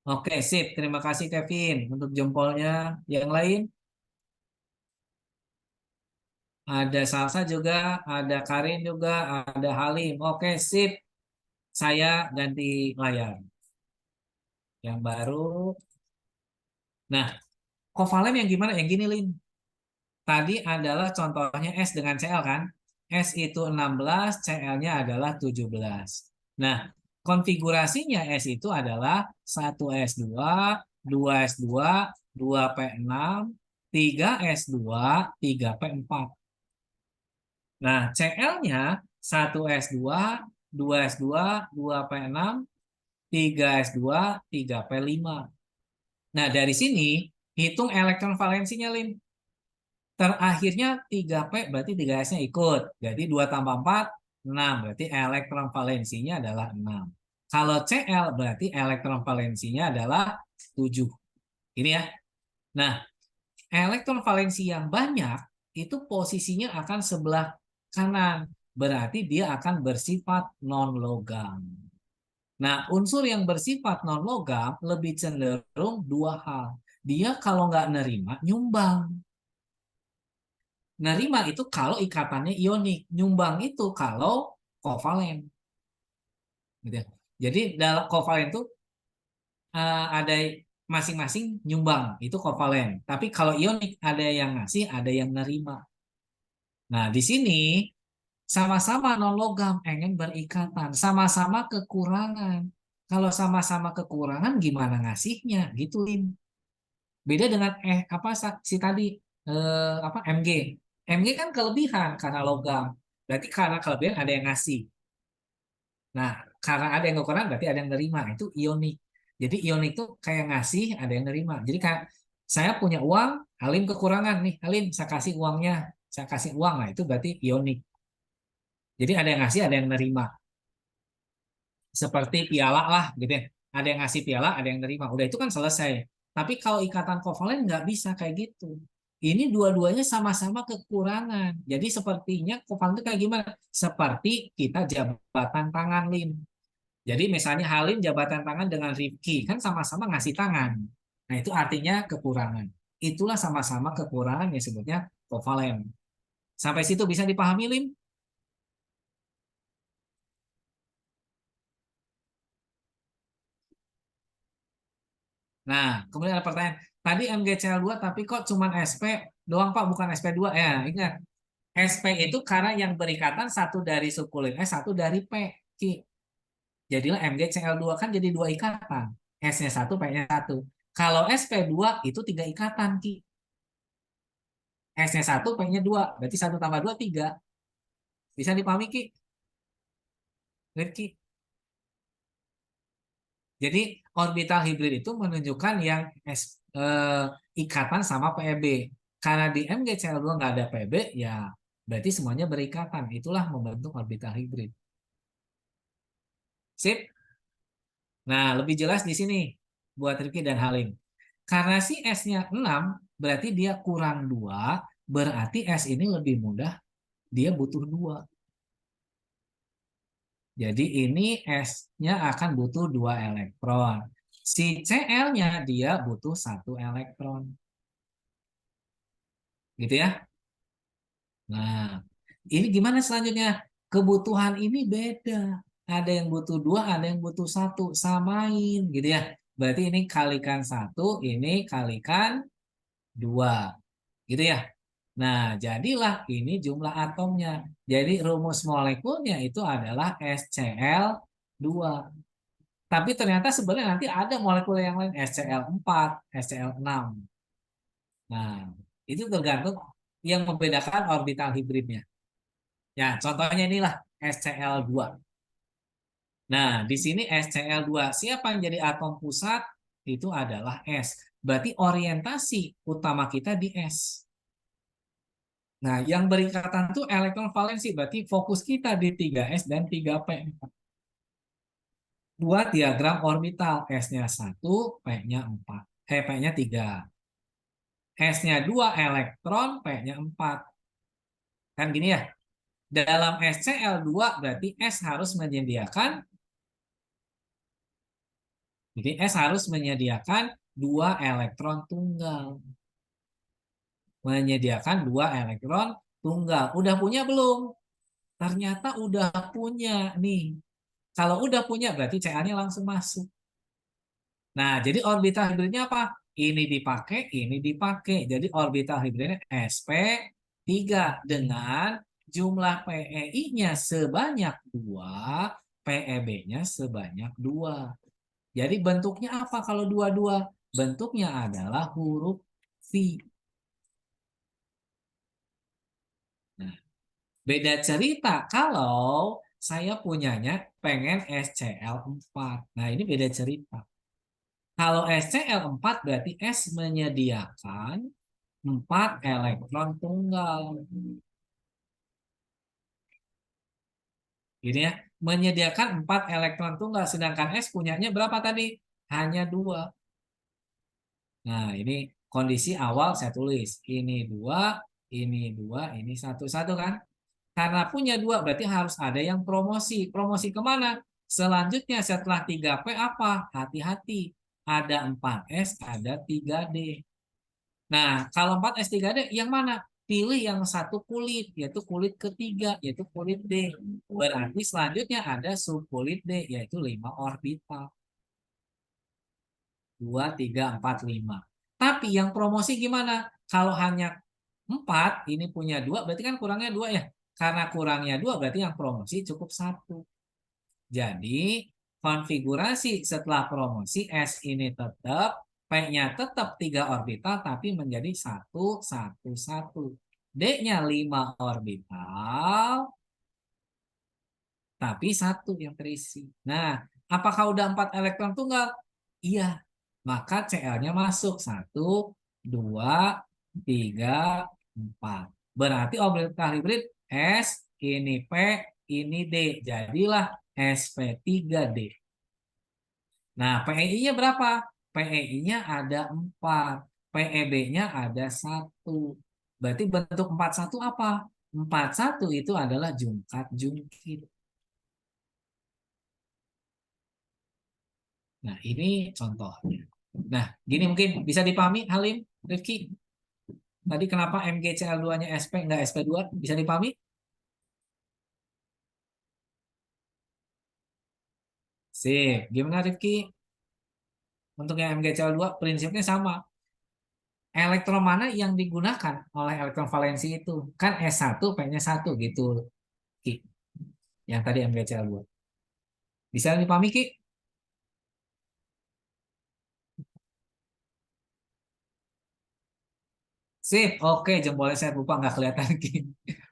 Oke, sip. Terima kasih Kevin untuk jempolnya. Yang lain, ada Salsa juga, ada Karin juga, ada Halim. Oke, sip. Saya ganti layar. Yang baru. Nah, kovalen yang gimana? Yang gini, Lin. Tadi adalah contohnya S dengan Cl kan? S itu 16, Cl-nya adalah 17. Nah, konfigurasinya S itu adalah 1S2, 2S2, 2P6, 3S2, 3P4. Nah, Cl-nya 1S2, 2S2, 2P6, 3S2, 3P5. Nah, dari sini hitung elektron valensinya, Lim. Terakhirnya 3P berarti 3S-nya ikut. Jadi 2 tambah 4, 6. Berarti elektron valensinya adalah 6. Kalau Cl berarti elektron valensinya adalah 7. Ini ya. Nah, elektron valensi yang banyak itu posisinya akan sebelah kanan. Berarti dia akan bersifat non-logam. Nah, unsur yang bersifat non-logam lebih cenderung dua hal. Dia kalau nggak nerima, nyumbang. Nerima itu kalau ikatannya ionik, nyumbang itu kalau kovalen. Gitu ya. Jadi dalam kovalen itu ada masing-masing nyumbang, itu kovalen. Tapi kalau ionik ada yang ngasih, ada yang nerima. Nah, di sini sama-sama non logam ingin berikatan, sama-sama kekurangan. Kalau sama-sama kekurangan gimana ngasihnya? Gitu, Lim. Beda dengan apa si tadi apa Mg. Mg kan kelebihan karena logam. Berarti karena kelebihan ada yang ngasih. Nah, karena ada yang kekurangan berarti ada yang nerima. Itu ionik. Jadi ionik itu kayak ngasih, ada yang nerima. Jadi kayak saya punya uang, Halim kekurangan nih. Halim, saya kasih uangnya. Saya kasih uang. Nah, itu berarti ionik. Jadi ada yang ngasih, ada yang nerima. Seperti piala lah gitu ya. Ada yang ngasih piala, ada yang nerima. Udah itu kan selesai. Tapi kalau ikatan kovalen nggak bisa kayak gitu. Ini dua-duanya sama-sama kekurangan. Jadi sepertinya kovalen itu kayak gimana? Seperti kita jabatan tangan, Lim. Jadi misalnya Halim jabatan tangan dengan Rifki, kan sama-sama ngasih tangan. Nah itu artinya kekurangan. Itulah sama-sama kekurangan yang sebutnya kovalen. Sampai situ bisa dipahami, Lim? Nah, kemudian ada pertanyaan. Tadi MgCl2 tapi kok cuman SP doang Pak, bukan SP2? Ya, ingat. SP itu karena yang berikatan satu dari subkulin S, satu dari P. Ki. Jadilah MgCl2 kan jadi dua ikatan. S-nya satu, P-nya satu. Kalau SP2 itu tiga ikatan, Ki. S-nya satu, P-nya dua. Berarti satu tambah dua, tiga. Bisa dipahami, Ki? Ki. Jadi orbital hibrid itu menunjukkan yang ikatan sama PEB. Karena di MgCl2 nggak ada PEB, ya berarti semuanya berikatan. Itulah membentuk orbital hibrid. Sip. Nah, lebih jelas di sini buat Rifki dan Halim. Karena si S-nya 6, berarti dia kurang 2, berarti S ini lebih mudah, dia butuh 2. Jadi ini S-nya akan butuh 2 elektron. Si Cl-nya dia butuh 1 elektron. Gitu ya. Nah, ini gimana selanjutnya? Kebutuhan ini beda. Ada yang butuh 2, ada yang butuh 1. Samain gitu ya. Berarti ini kalikan 1, ini kalikan 2. Gitu ya. Nah, jadilah ini jumlah atomnya. Jadi rumus molekulnya itu adalah SCl2. Tapi ternyata sebenarnya nanti ada molekul yang lain, SCl4, SCl6. Nah, itu tergantung yang membedakan orbital hibridnya. Ya, contohnya inilah SCl2. Nah, di sini SCl2. Siapa yang jadi atom pusat? Itu adalah S. Berarti orientasi utama kita di S. Nah, yang berikatan itu elektron valensi. Berarti fokus kita di 3S dan 3P. Buat diagram orbital. S-nya 1, P-nya 4. P-nya 3. S-nya 2 elektron, P-nya 4. Kan gini ya? Dalam SCl2 berarti S harus menyediakan, jadi S harus menyediakan 2 elektron tunggal. Menyediakan 2 elektron tunggal. Udah punya belum? Ternyata udah punya nih. Kalau udah punya berarti Ca-nya langsung masuk. Nah, jadi orbital hibridnya apa? Ini dipakai, ini dipakai. Jadi orbital hibridnya sp3 dengan jumlah PeI-nya sebanyak 2, PeB-nya sebanyak 2. Jadi bentuknya apa kalau dua-dua? Bentuknya adalah huruf V. Nah, beda cerita kalau saya punyanya pengen SCl4. Nah, ini beda cerita. Kalau SCl4 berarti S menyediakan 4 elektron tunggal. Ini ya, menyediakan 4 elektron tunggal. Sedangkan S punyanya berapa tadi? Hanya 2. Nah, ini kondisi awal saya tulis. Ini 2, ini 2, ini 1. Satu kan? Karena punya 2 berarti harus ada yang promosi. Promosi kemana? Selanjutnya setelah 3P apa? Hati-hati. Ada 4S, ada 3D. Nah, kalau 4S 3D yang mana? Pilih yang satu kulit, yaitu kulit ketiga, yaitu kulit D. Berarti selanjutnya ada subkulit D, yaitu 5 orbital. 2, 3, 4, 5. Tapi yang promosi gimana? Kalau hanya 4, ini punya 2, berarti kan kurangnya 2 ya. Karena kurangnya 2, berarti yang promosi cukup 1. Jadi, konfigurasi setelah promosi S ini tetap, P-nya tetap 3 orbital, tapi menjadi 1, 1, 1. D-nya 5 orbital, tapi 1 yang terisi. Nah, apakah udah 4 elektron tunggal? Iya. Maka Cl-nya masuk. 1, 2, 3, 4. Berarti orbital hibrid S, ini P, ini D. Jadilah sp3d. Nah, PEI-nya berapa? PEI-nya ada 4. PEB-nya ada 1. Berarti bentuk 41 apa? 41 itu adalah jungkat jungkit. Nah, ini contohnya. Nah, gini mungkin bisa dipahami, Halim, Rifki. Tadi kenapa MgCl2-nya SP nggak SP2? Bisa dipahami? Sip. Gimana, Rifki? Untuk yang MgCl2 prinsipnya sama. Elektron mana yang digunakan oleh elektron valensi itu? Kan S1, P-nya 1 gitu, Ki. Yang tadi MgCl2. Bisa dipahami, Ki? Sip, oke, jempolnya saya lupa nggak kelihatan, Ki.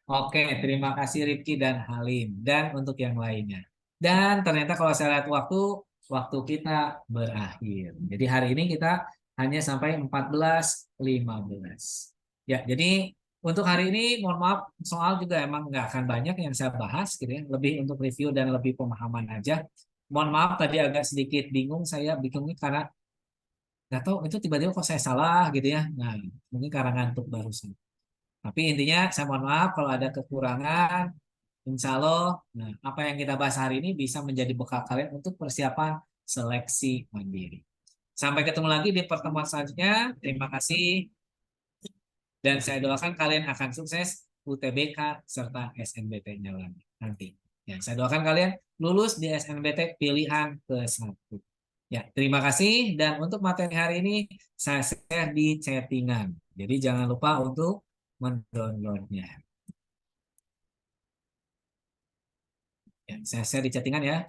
Oke, terima kasih Rifki dan Halim. Dan untuk yang lainnya. Dan ternyata kalau saya lihat waktu kita berakhir. Jadi hari ini kita hanya sampai 14.15. Ya, jadi untuk hari ini mohon maaf soal juga emang nggak akan banyak yang saya bahas gitu ya. Lebih untuk review dan lebih pemahaman aja. Mohon maaf tadi agak sedikit bingung saya bingungnya karena nggak tahu itu tiba-tiba kok saya salah gitu ya. Nah, mungkin karena ngantuk barusan. Tapi intinya saya mohon maaf kalau ada kekurangan. Insya Allah, nah, apa yang kita bahas hari ini bisa menjadi bekal kalian untuk persiapan seleksi mandiri. Sampai ketemu lagi di pertemuan selanjutnya. Terima kasih dan saya doakan kalian akan sukses UTBK serta SNBT-nya nanti. Ya, saya doakan kalian lulus di SNBT pilihan ke-1. Ya, terima kasih dan untuk materi hari ini saya share di chattingan. Jadi jangan lupa untuk mendownloadnya. Ya, saya share di chattingan ya.